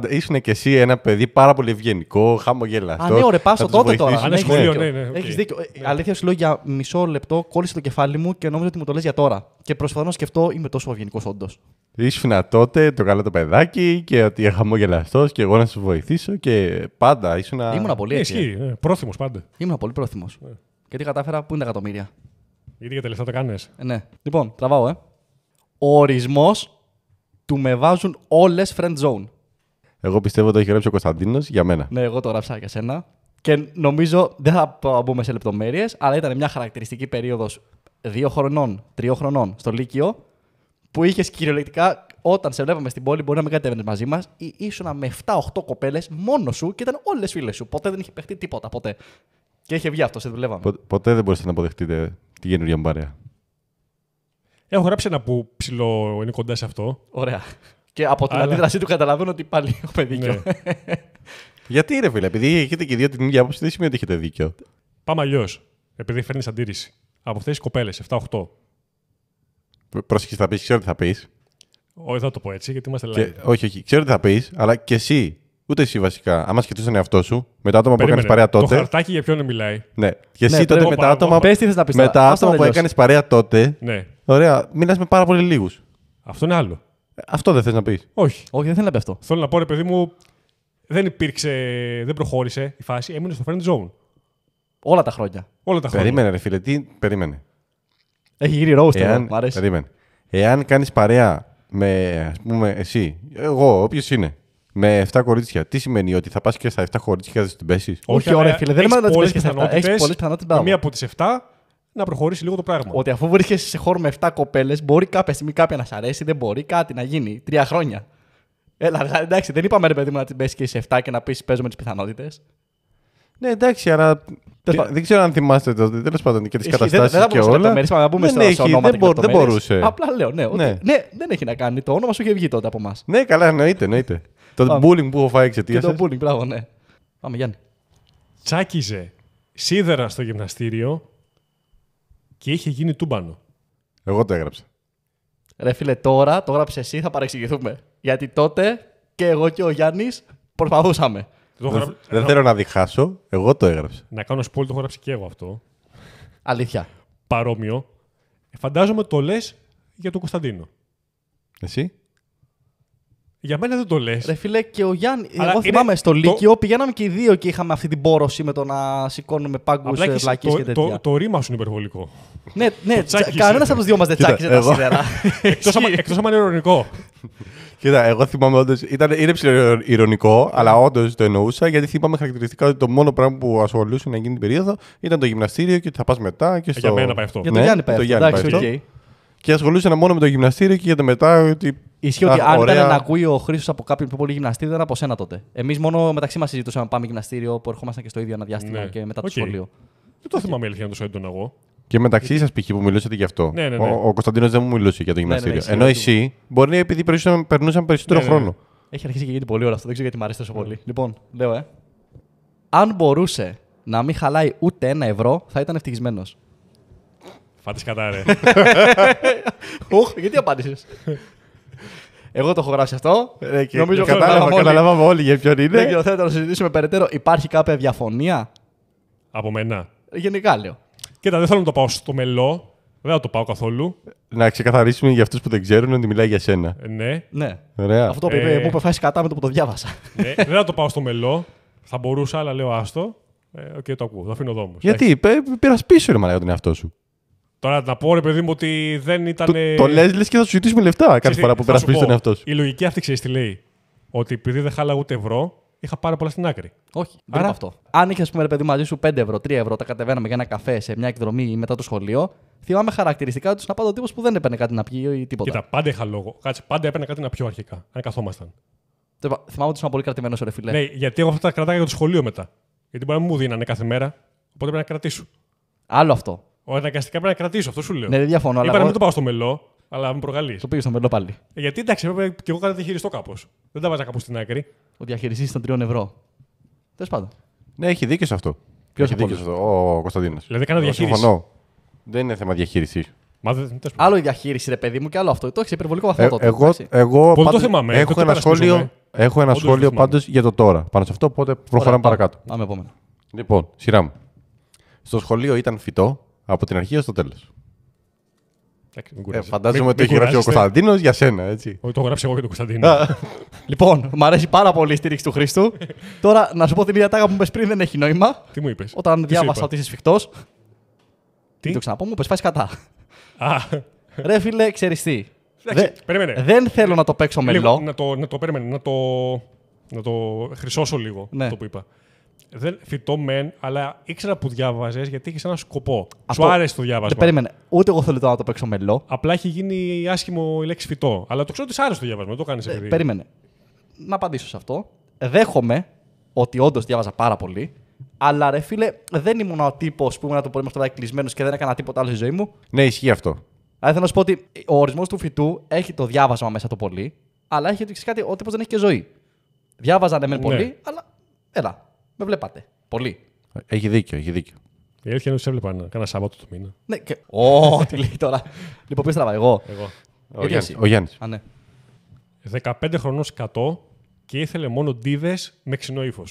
Ήσουν και εσύ ένα παιδί πάρα πολύ ευγενικό, χαμογελαστό. Α, ναι, ωραία, πάω στο Θα τους τότε τώρα. βοηθήσεις. Αν είναι έχεις σχολείο, δίκιο. ναι, οκ. Έχεις δίκιο. Αλήθεια σου λέω, για μισό λεπτό κόλλησε το κεφάλι μου και νόμιζα ότι μου το λες για τώρα. Και προσπαθώ να σκεφτώ, είμαι τόσο ευγενικός όντως. Ήσουν τότε το καλό το παιδάκι και ότι χαμογελαστός και εγώ να σου βοηθήσω και πάντα ήσουν. Ήμουνα πολύ Ναι, έτσι. ισχύει. Πρόθυμος πάντα. Ήμουνα πολύ πρόθυμος. Και τι κατάφερα, πού είναι τα εκατομμύρια. Γιατί για τα λεφτά το κάνεις. Ναι. Λοιπόν, τραβάω, Ο ορισμός του με βάζουν όλες friend zone. Εγώ πιστεύω το έχει γράψει ο Κωνσταντίνος για μένα. Ναι, εγώ το γράψα για σένα. Και νομίζω, δεν θα μπούμε σε λεπτομέρειες, αλλά ήταν μια χαρακτηριστική περίοδος 2 χρονών, 3 χρονών στο Λύκειο, που είχε κυριολεκτικά, όταν σε βλέπαμε στην πόλη, μπορεί να μην κατέβαινε μαζί μας, ήσουνα με 7-8 κοπέλες μόνο σου και ήταν όλες φίλες σου. Ποτέ δεν είχε παιχτεί τίποτα, ποτέ. Και είχε βγει αυτό, σε δουλεύαμε. Ποτέ δεν μπορούσατε να αποδεχτείτε τη καινούργια μου παρέα. Έχω γράψει ένα που ψηλό είναι κοντά σε αυτό. Ωραία. Και από την Αλλά- αντίδρασή του καταλαβαίνω ότι πάλι έχουμε δίκιο. Ναι. Γιατί ρε φίλε, επειδή έχετε και δύο την ίδια άποψη, δεν σημαίνει ότι έχετε δίκιο. Πάμε αλλιώς. Επειδή φέρνει αντίρρηση. Από αυτές τις κοπέλες, 7-8. Πρόσεχε, θα πει, ξέρω τι θα πει. Όχι, δεν θα το πω έτσι, γιατί είμαστε live. Όχι, ξέρω τι θα πει, αλλά και εσύ, ούτε εσύ βασικά, άμα σκεφτεί τον εαυτό σου, με τα άτομα που έκανε Περίμενε. παρέα Το τότε. χαρτάκι για ποιον μιλάει. Ναι, και εσύ Ναι, τότε πρέπει- με τα άτομα, Πες τι θες να πεις με τώρα. τα Ας το άτομα που τελειώσει. έκανε παρέα τότε. Ναι. Ωραία, μίλας με πάρα πολύ λίγου. Αυτό είναι άλλο. Αυτό δεν θε να πει. Όχι. Όχι, δεν θέλω να πει αυτό. Θέλω να πω, ρε παιδί μου, δεν προχώρησε η φάση, έμεινε στο friend zone. Όλα τα χρόνια. Όλα τα χρόνια. Περίμενε, ρε φίλε, τι περίμενε. Έχει γύρει roast εδώ. Μ' αρέσει. Περίμενε. Εάν κάνει παρέα με, ας πούμε, εσύ, εγώ, όποιο είναι, με 7 κορίτσια, τι σημαίνει ότι θα πα και στα 7 κορίτσια και θα την πέσει. Όχι, αλλά ωραία, φίλε, δεν έχεις λέμε να τις πολλές πες και στα 7. Έχεις πολλές πιθανότητες, με μπράβο. μία από τις 7 να προχωρήσει λίγο το πράγμα. Ότι αφού βρίσκεσαι σε χώρο με 7 κοπέλες, μπορεί κάποια στιγμή κάποια να σ' αρέσει, δεν μπορεί κάτι να γίνει. 3 χρόνια. Έλα, εντάξει, δεν είπαμε ρε παιδί μου να την πέσει και σε 7 και να πει παίζουμε τις πιθανότητες. Ναι, εντάξει, αλλά δεν ξέρω αν θυμάστε τότε, τέλο πάντων και τι Δεν καταστάσει θα και πούμε σε όλα. λεπτομέρειες, πάμε να μπούμε Δεν σε έχει, ονόματα δεν και δεν λεπτομέρειες. μπορούσε. Απλά λέω, ναι, ότι, Ναι. ναι, δεν έχει να κάνει. Το όνομα σου είχε βγει τότε από εμά. Ναι, καλά, εννοείται. Το Πάμε. bullying που έχω φάει Και εξαιτία το σας. bullying, μπράβο, ναι. Πάμε, Γιάννη. Τσάκιζε σίδερα στο γυμναστήριο και είχε γίνει τούμπανο. Εγώ το έγραψα. Ρε φίλε, τώρα το γράψε εσύ, θα παρεξηγηθούμε. Γιατί τότε και εγώ και ο Γιάννης προσπαθούσαμε. Δεν θέλω να διχάσω, εγώ το έγραψα. Να κάνω spoil, το έχω γράψει και εγώ αυτό. Αλήθεια. Παρόμοιο. Φαντάζομαι το λες για τον Κωνσταντίνο. Εσύ. Για μένα δεν το λες. Ρε φίλε, και ο Γιάννη. Αλλά Εγώ είναι θυμάμαι στο το- Λύκειο πηγαίναμε και οι δύο και είχαμε αυτή την πόρωση με το να σηκώνουμε πάγκους, Απλά έχεις βλακίες και τέτοια. το ρήμα σου είναι υπερβολικό. Ναι, τσάκισε. κανένας από τους δυο μας δεν Κοίτα, τσάκισε τα εγώ- σίδερα. Εκτός άμα είναι ειρωνικό. Κοίτα, εγώ θυμάμαι όντως. Είναι ψιλοειρωνικό, αλλά όντως το εννοούσα γιατί θυμάμαι χαρακτηριστικά ότι το μόνο πράγμα που ασχολούσαν εκείνη την περίοδο ήταν το γυμναστήριο και ότι θα πα μετά. Και στο... Για μένα πάει αυτό. Για το Ναι, Γιάννη το πάει αυτό. Γιάννη Εντάξει, πάει οκ. Και ασχολούσαν μόνο με το γυμναστήριο και για το μετά. Ότι... Ισχύει ότι Αχ, αν ωραία. ήταν να ακούει ο Χρήστος από κάποιον πιο πολύ γυμναστήριο, ήταν από σένα τότε. Εμείς μόνο μεταξύ μας συζητούσαμε να πάμε γυμναστήριο που ερχόμασταν και στο ίδιο ένα διάστημα Ναι. και μετά το Οκ. σχολείο. Δεν το θυμάμαι αλήθεια τόσο έντονα εγώ. Και μεταξύ σα π.χ. που μιλούσατε γι' αυτό. Ναι. Ο Κωνσταντίνος δεν μου μιλούσε για το γυμναστήριο. ισχύει, Ενώ ισχύει. εσύ μπορεί επειδή περνούσαν περισσότερο Ναι. χρόνο. Έχει αρχίσει και γίνει πολύ ωραίο αυτό, δεν ξέρω γιατί μου αρέσει τόσο πολύ. Λοιπόν, λέω, αν μπορούσε να μην χαλάει ούτε €1, θα ήταν ευτυχισμένος. Φάτης κατά ρε. Οχ, γιατί απάντησες. Εγώ το έχω γράψει αυτό. Νομίζω ότι Καταλάβαμε όλοι για ποιον Δεν είναι. ξέρω, θέλετε να το συζητήσουμε περαιτέρω. Υπάρχει κάποια διαφωνία. Από μένα. Γενικά λέω. Κοίτα, δεν θέλω να το πάω στο μελό. Δεν θα το πάω καθόλου. Να ξεκαθαρίσουμε για αυτού που δεν ξέρουν ότι μιλάει για σένα. Ναι. Ναι. Ωραία. Αυτό που μου είπε κατά με το που το διάβασα. Ναι. Δεν θα το πάω στο μελό. Θα μπορούσα, αλλά λέω άστο. Οκ, το ακούω. Το αφήνω εδώ όμως. Γιατί πειρασπίσου ρε μαλάκα τον εαυτό σου. Τώρα να πω ρε παιδί μου ότι δεν ήταν. Το λες και θα σου ζητήσουμε λεφτά κάθε φορά που πειρασπίσει τον εαυτό σου. Η λογική αυτή ξέρει τι λέει. Ότι επειδή δεν χάλαγα ούτε ευρώ, είχα πάρα πολλά στην άκρη. Όχι, δεν Άρα- είπα αυτό. Αν είχε, ρε παιδί, μαζί σου 5€, 3€, τα κατεβαίναμε για ένα καφέ σε μια εκδρομή ή μετά το σχολείο, θυμάμαι χαρακτηριστικά του να πάω ο τύπο που δεν έπαιρνε κάτι να πιει ή τίποτα. Κοίτα, πάντα είχα λόγο. Κάτσε, πάντα έπαιρνα κάτι να πιω αρχικά. Αν καθόμασταν. Θυμάμαι ότι ήσουν πολύ κρατημένο, ρε φίλε. Ναι, γιατί εγώ αυτά τα κρατάγα για το σχολείο μετά. Γιατί μπορεί να μου δίνανε κάθε μέρα. Οπότε πρέπει να κρατήσω. Άλλο αυτό. Αναγκαστικά πρέπει να κρατήσω, αυτό σου λέω. Ναι, δεν διαφωνώ, αλλά Είπα να εγώ μην το πάω στο μελό, αλλά με προκαλεί. το πήγε στο μελό πάλι. Γιατί εντάξει, έπρεπε και εγώ να διαχειριστώ κάπω. Δεν τα βάζα κάπου στην άκρη. Ο διαχειριστή των €3. Τέλο πάντων. Ναι, έχει δίκιο σε αυτό. Ποιος Έχει από δίκιο σε αυτό. Ο Κωνσταντίνος. Δηλαδή έκανα Εγώ διαχείριση. συμφωνώ. Δεν είναι θέμα διαχείριση. Μα δεν. τέλος πάντων. Άλλο η διαχείριση, ρε παιδί μου, και άλλο αυτό. Το έχει σε υπερβολικό βαθμό τότε. Εγώ εντάξει. εγώ Πολύ το πάντως θυμάμαι, δεν έχω το ένα υπερασπίζομαι. σχόλιο, έχω ένα Όντως το σχόλιο θυμάμαι. πάντως για το τώρα. Πάνω σε αυτό, οπότε προχωράμε Ωραία, παρακάτω. Πάμε επόμενο. Λοιπόν, σειρά μου. Στο σχολείο ήταν φυτό από την αρχή ως το τέλος. Εντάξει, μην κουράζεσαι. Φαντάζομαι ότι Μην έχει γράψει ο κουράζεστε. Κωνσταντίνος για σένα, έτσι. Όχι, το έχω γράψει εγώ και τον Κωνσταντίνο. Λοιπόν, μου αρέσει πάρα πολύ η στήριξη του Χρήστου. Τώρα, να σου πω την ίδια τάγα που μου είπες πριν, δεν έχει νόημα. Τι μου είπε. Όταν διάβασα ότι είσαι σφιχτό. Τι το ξαναπώ, μου είπες φάση κατά. Α, Ρε φίλε, ξέρεις τι. εντάξει, περίμενε. Δεν θέλω να το παίξω Λίγο, μελό. να το περίμενε, να το χρυσώσω λίγο Ναι. αυτό που είπα. Δεν φυτό μεν, αλλά ήξερα που διάβαζε γιατί είχε ένα σκοπό. Αυτό- Σου άρεσε το διάβασμα. Δεν περίμενε. Ούτε εγώ θέλω τώρα να το παίξω μελό. Απλά έχει γίνει άσχημο η λέξη φυτό. Αλλά το ξέρω ότι σ' άρεσε το διάβασμα. Δεν το κάνει επειδή. Περίμενε. Να απαντήσω σε αυτό. Δέχομαι ότι όντω διάβαζα πάρα πολύ. Αλλά ρε φίλε, δεν ήμουν ο τύπο που ήμουν το πρωί μέχρι το κλεισμένο και δεν έκανα τίποτα άλλο στη ζωή μου. Ναι, ισχύει αυτό. Αλλά θέλω να σου πω ότι ο ορισμό του φυτού έχει το διάβασμα μέσα το πολύ, αλλά έχει ότι κάτι, ο τύπο δεν έχει και ζωή. Διάβαζα ναι, μεν Ναι. πολύ, αλλά έλα, με βλέπατε. Πολύ. Έχει δίκιο, έχει δίκιο. Η αλήθεια είναι ότι σε έβλεπα κάνα Σάββατο το μήνα. Ναι, και. Τι λέει τώρα. Λοιπόν, ποιο τραβάει, εγώ. Εγώ. Γιατί εσύ? Ο Γιάννης. Α, ναι. 15 χρονών σκατό και ήθελε μόνο ντίδε με ξινό ύφο.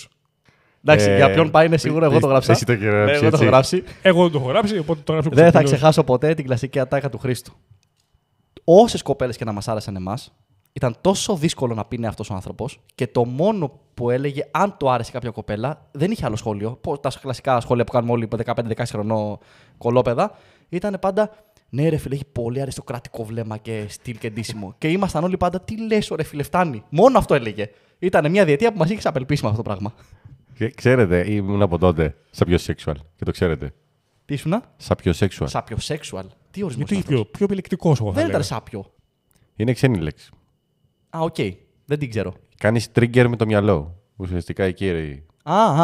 Εντάξει, για ποιον πάει είναι σίγουρο, εγώ το γράψα. Εσύ το έχεις γράψει, Ναι, εγώ το έχω έτσι. γράψει. Εγώ δεν το έχω γράψει, οπότε το γράψω Δεν θα Κωνσταντίνος. ξεχάσω ποτέ την κλασική ατάκα του Χρήστου. Όσε κοπέλε και να μα άρεσαν εμά, ήταν τόσο δύσκολο να πει ναι αυτό ο άνθρωπο και το μόνο που έλεγε αν το άρεσε κάποια κοπέλα, δεν είχε άλλο σχόλιο. Τα κλασικά σχόλια που κάνουμε όλοι 15-16 χρονών κολόπεδα, ήταν πάντα ναι, ρε φίλε, έχει πολύ αριστοκρατικό βλέμμα και στυλ και ντύσιμο. Και ήμασταν όλοι πάντα, τι λες, ρε φίλε, φτάνει. Μόνο αυτό έλεγε. Ήταν μια διετία που μα είχε απελπίσει με αυτό το πράγμα. Ξέρετε, ήμουν από τότε sapiosexual και το ξέρετε. Τι ήσουνα? Sapiosexual. Σάπιο-σεξουαλ. Τι ορισμό Γιατί πιο επιλεκτικό εγώ θα Δεν έλεγα. ήταν σάπιο. Είναι ξένη λέξη. Α, οκ. Δεν την ξέρω. Κάνεις trigger με το μυαλό. Ουσιαστικά εκεί ρε.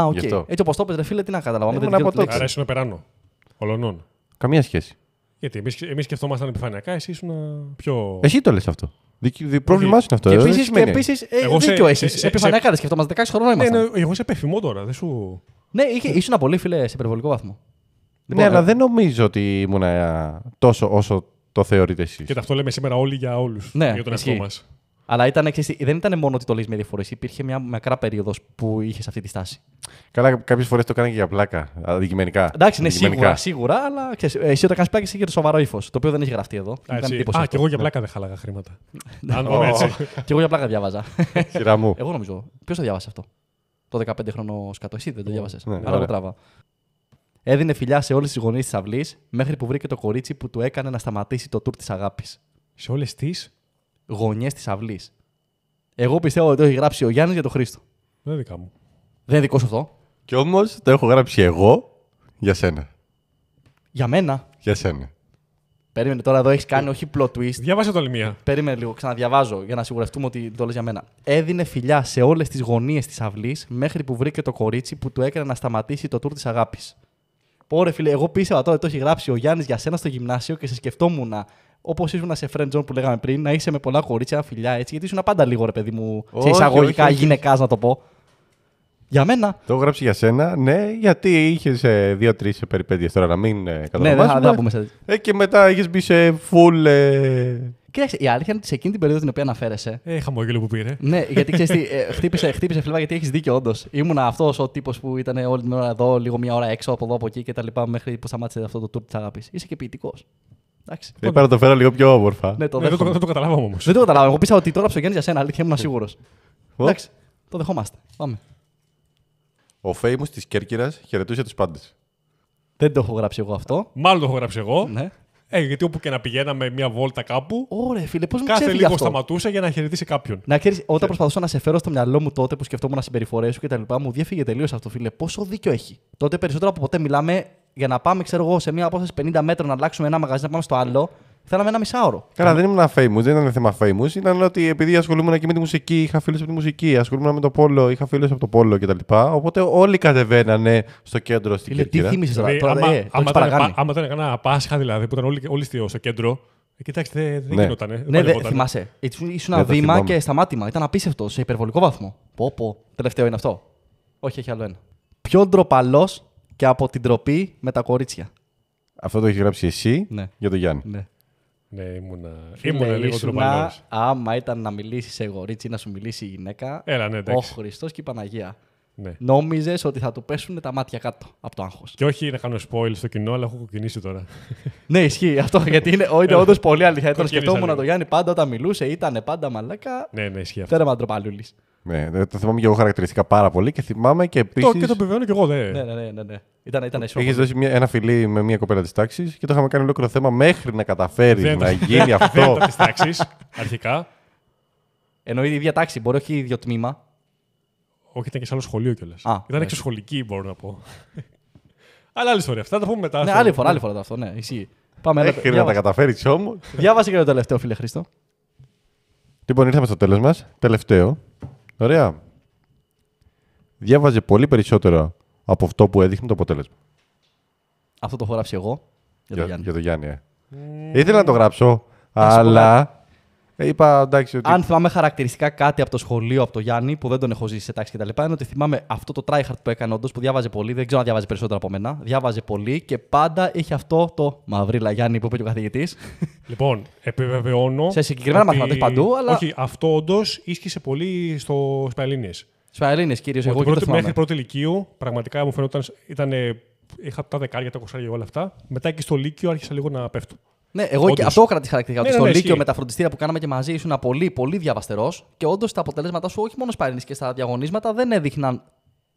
Οκ. Γι' αυτό. Έτσι όπω το πες, ρε φίλε, τι να καταλάβαμε. Ήμουν Δεν από την ξέρω τότε. Άρα ήσουν περάνω. Ολονών. Καμία σχέση. Γιατί εμείς σκεφτόμασταν επιφανειακά, εσύ ήσουν πιο. Εσύ το λες αυτό. Πρόβλημά σου είναι αυτό. Και δεν επίση, σημαίνει. Εγώ σε- δίκιο σε- έχει. σε- Επιφανειακά δεν σκεφτόμαστε. 16 χρονών Ναι, ήμασταν. ναι, εγώ σε πεφημό τώρα, δεν σου. Ναι, ήσουν πολύ φίλε σε υπερβολικό βαθμό. Ναι, αλλά δεν νομίζω ότι ήμουν τόσο όσο το θεωρείτε εσείς. Και αυτό λέμε σήμερα όλοι για όλους. Ναι, για τον εαυτό ισχύει. μας. Αλλά δεν ήταν μόνο ότι το λες με διαφορές. Υπήρχε μια μακρά περίοδος που είχες αυτή τη στάση. Καλά, κάποιες φορές το έκανα και για πλάκα. Αντικειμενικά. Εντάξει, ναι, σίγουρα, αλλά ξέρεις, εσύ όταν κάνεις πλάκα είσαι και το σοβαρό ύφος. Το οποίο δεν έχει γραφτεί εδώ. Και εγώ για πλάκα δεν χάλαγα χρήματα. Αν πούμε έτσι. Και εγώ για πλάκα διάβαζα. Σειρά μου. Εγώ νομίζω. Ποιος το διάβασε αυτό? Το 15χρονο σκατό. Εσύ δεν το διάβασες. Ναι, Άρα το τράβα. Έδινε φιλιά σε όλες τις γωνίες της αυλής μέχρι που βρήκε το κορίτσι που του έκανε να σταματήσει το τουρ της αγάπης. Σε όλες τις γωνιές της αυλής. Εγώ πιστεύω ότι το έχει γράψει ο Γιάννης για τον Χρήστο. Δεν είναι δικά μου. Δεν είναι δικό σου αυτό. Κι όμως το έχω γράψει εγώ για σένα. Για μένα. Για σένα. Περίμενε τώρα, εδώ έχει κάνει όχι plot twist. Διάβασε το άλλη μία. Περίμενε λίγο, ξαναδιαβάζω για να σιγουρευτούμε ότι το λες για μένα. Έδινε φιλιά σε όλες τις γωνίες της αυλής μέχρι που βρήκε το κορίτσι που του έκανε να σταματήσει το τουρ της αγάπης. Πόρε φίλε, εγώ πίστευα τώρα ότι το έχει γράψει ο Γιάννης για σένα στο γυμνάσιο και σε σκεφτόμουν όπως ήσουν σε friend zone που λέγαμε πριν, να είσαι με πολλά κορίτσια, φιλιά έτσι, γιατί ήσουν πάντα λίγο ρε παιδί μου, σε εισαγωγικά γυναικάς να το πω. Για μένα. Το έχω γράψει για σένα, ναι, γιατί είχε 2-3 περιπέτειες τώρα να μην κατανομάσουμε. Ναι, δεν θα πούμε σε. Και μετά είχε μπει σε full. Κοίταξε, η αλήθεια είναι ότι σε εκείνη την περίοδο την οποία αναφέρεσαι. Χαμόγελο που πήρε. Ναι, γιατί ξέρεις τι, χτύπησε φλέβα γιατί έχεις δίκιο όντως. Ήμουν αυτός ο τύπος που ήταν όλη την ώρα εδώ, λίγο μια ώρα έξω από εδώ από εκεί και τα λοιπά, μέχρι που σταμάτησε αυτό το tour της αγάπης. Είσαι και ποιητικός. Εντάξει. Είπα να το φέρω λίγο πιο όμορφα. Ναι, Δεν το καταλάβαμε όμως. Δεν το καταλάβαμε. Εγώ πίστευα ότι το έγραψε ο Γιάννης για σένα, αλήθεια ήμουν σίγουρος. Εντάξει, το δεχόμαστε. Πάμε. Ο Famous της Κέρκυρας χαιρετούσε τους πάντες. Δεν το έχω γράψει εγώ αυτό. Μάλλον το έχω γράψει εγώ. Ναι. Γιατί όπου και να πηγαίναμε μια βόλτα κάπου, Ωραία, φίλε, πώς μου κάθε ξέφυγε λίγο αυτό. σταματούσα για να χαιρετήσει κάποιον. Να ξέρεις, όταν προσπαθούσα να σε φέρω στο μυαλό μου τότε που σκεφτόμουν συμπεριφορές σου κτλ., μου διέφυγε τελείως αυτό, φίλε. Πόσο δίκιο έχει. Τότε περισσότερο από ποτέ μιλάμε για να πάμε, ξέρω εγώ, σε μια απόσταση 50 μέτρων να αλλάξουμε ένα μαγαζί να πάμε στο άλλο. Θέλαμε ένα μισάωρο. Καλά, δεν ήμουν famous, δεν ήταν θέμα famous. Ήταν ότι επειδή ασχολούμαι και με τη μουσική, είχα φίλους από τη μουσική, ασχολούμαι με το πόλο, είχα φίλους από το πόλο κτλ. Οπότε όλοι κατεβαίνανε στο κέντρο στην Κέρκυρα. Τι θύμισες τώρα. Δηλαδή, άμα ήταν κανένα Πάσχα δηλαδή που ήταν όλοι στο κέντρο. Κοιτάξτε, δεν γινότανε. Ναι, δεν θυμάσαι. Ήσουν ένα βήμα και σταμάτημα. Ήταν απίστευτο σε υπερβολικό βαθμό. Πω. Τελευταίο είναι αυτό. Όχι, έχει άλλο ένα. Πιο ντροπαλός και από την ντροπή με τα κορίτσια. Αυτό το έχει γράψει εσύ για τον Γιάννη. Ναι. Ναι, ήμουνα λίγο ντροπαλός. Άμα ήταν να μιλήσει σε κορίτσι ή να σου μιλήσει η γυναίκα. Έλα, ναι, εντάξει. Ο Χριστός και η Παναγία. Ναι. Νόμιζες ότι θα του πέσουν τα μάτια κάτω από το άγχος. Και όχι να κάνω spoil στο κοινό, αλλά έχω κοκκινήσει τώρα. Ναι, ισχύει αυτό. Γιατί είναι όντως πολύ αλήθεια. Τον σκεφτόμουν τον Γιάννη πάντα όταν μιλούσε, ήταν πάντα μαλάκα. Ναι, ισχύει αυτό. Τέρμα ντροπαλούλης. Ναι, το θυμάμαι και εγώ χαρακτηριστικά πάρα πολύ και θυμάμαι και επίσης. Και το επιβεβαιώνω και εγώ, Ναι. Ήταν Έχεις δώσει ένα φιλί με μια κοπέλα της τάξης και το είχαμε κάνει ολόκληρο θέμα μέχρι να καταφέρει να γίνει αυτό. Δεν ήταν της τάξης, αρχικά. Εννοεί η ίδια τάξη, μπορεί όχι ίδιο τμήμα. Όχι, ήταν και σε άλλο σχολείο κιόλας. Ήταν ναι. εξωσχολική, μπορώ να πω. Αλλά άλλη ιστορία. Αυτά τα πούμε μετά. Ναι, άλλη φορά αυτό, ναι, ισχύει. Πάμε, μέχρι να τα καταφέρεις όμως. Διάβασε και το τελευταίο, φίλε Χρήστο. Λοιπόν, ήρθαμε στο τέλος μας. Τελευταίο. Ωραία. Διάβαζε πολύ περισσότερο από αυτό που έδειχνε το αποτέλεσμα. Αυτό το έχω γράψει εγώ. Για τον Γιάννη. Ήθελα να το γράψω, αλλά είπα εντάξει. Ότι... Αν θυμάμαι χαρακτηριστικά κάτι από το σχολείο, από τον Γιάννη, που δεν τον έχω ζήσει σε τάξη κτλ., είναι ότι θυμάμαι αυτό το tryhard που έκανε όντως, που διάβαζε πολύ. Δεν ξέρω αν διάβαζε περισσότερο από μένα. Διάβαζε πολύ και πάντα είχε αυτό το μαυρίλα Γιάννη που είπε και ο καθηγητής. Λοιπόν, επιβεβαιώνω. Σε συγκεκριμένα μαθηματές παντού, αλλά. Όχι, αυτό όντως ίσχυσε πολύ στο Σπαϊλίνες. Σπαϊλίνες, κύριος, εγώ και το θυμάμαι. Μέχρι πρώτη Λυκείου, πραγματικά μου φαίνονταν. Είχα τα δεκάρια, τα κοσάρια όλα αυτά. Μετά και στο Λύκειο άρχισα λίγο να πέφτω. Ναι, εγώ όντως. Και αυτό κρατήσα χαρακτηριστικά. Ότι στο Λύκειο με τα φροντιστήρια που κάναμε και μαζί ήσουν πολύ, πολύ διαβαστερός και όντως τα αποτελέσματά σου, όχι μόνο Σπαϊλίνες και στα διαγωνίσματα, δεν έδειχναν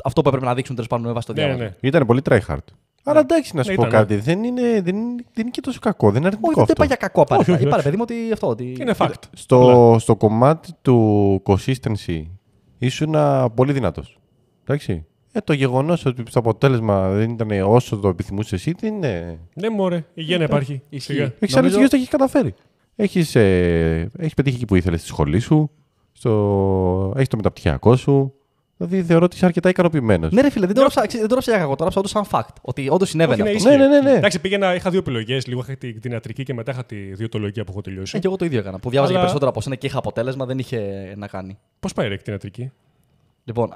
αυτό που έπρεπε να δείξουν τέλος πάντων με βάση το διάβασμα. Ναι. Ήταν πολύ tryhard. Αλλά εντάξει, να σου πω κάτι. Δεν είναι και τόσο κακό. Δεν είναι αρνητικό. Όχι, δεν είπα για κακό απαραίτητα. Είπα, παιδί μου, ότι αυτό. Είναι fact. Στο κομμάτι του consistency ήσουν πολύ δυνατός. Εντάξει. Το γεγονός ότι το αποτέλεσμα δεν ήταν όσο το επιθυμούσες εσύ, δεν είναι. Ναι, μωρέ, η γέννα υπάρχει. Έχεις άλλες γύρω, το έχεις καταφέρει. Έχεις πετύχει εκεί που ήθελες στη σχολή σου, έχεις το μεταπτυχιακό σου. Δηλαδή θεωρώ ότι είσαι αρκετά ικανοποιημένος. Ναι, ρε φίλε, δεν το έγραψα για κακό, το έγραψα όντως σαν fact. Ότι όντως συνέβαινε αυτό. Ναι. Εντάξει, είχα δύο επιλογές. Λίγο είχα την ιατρική και μετά είχα τη διαιτολογία που έχω τελειώσει. Και εγώ το ίδιο έκανα. Που διάβαζα και περισσότερο από σένα και είχα αποτέλεσμα, δεν είχε να κάνει. Πώς πάει ρε την ιατρική? Λοιπόν,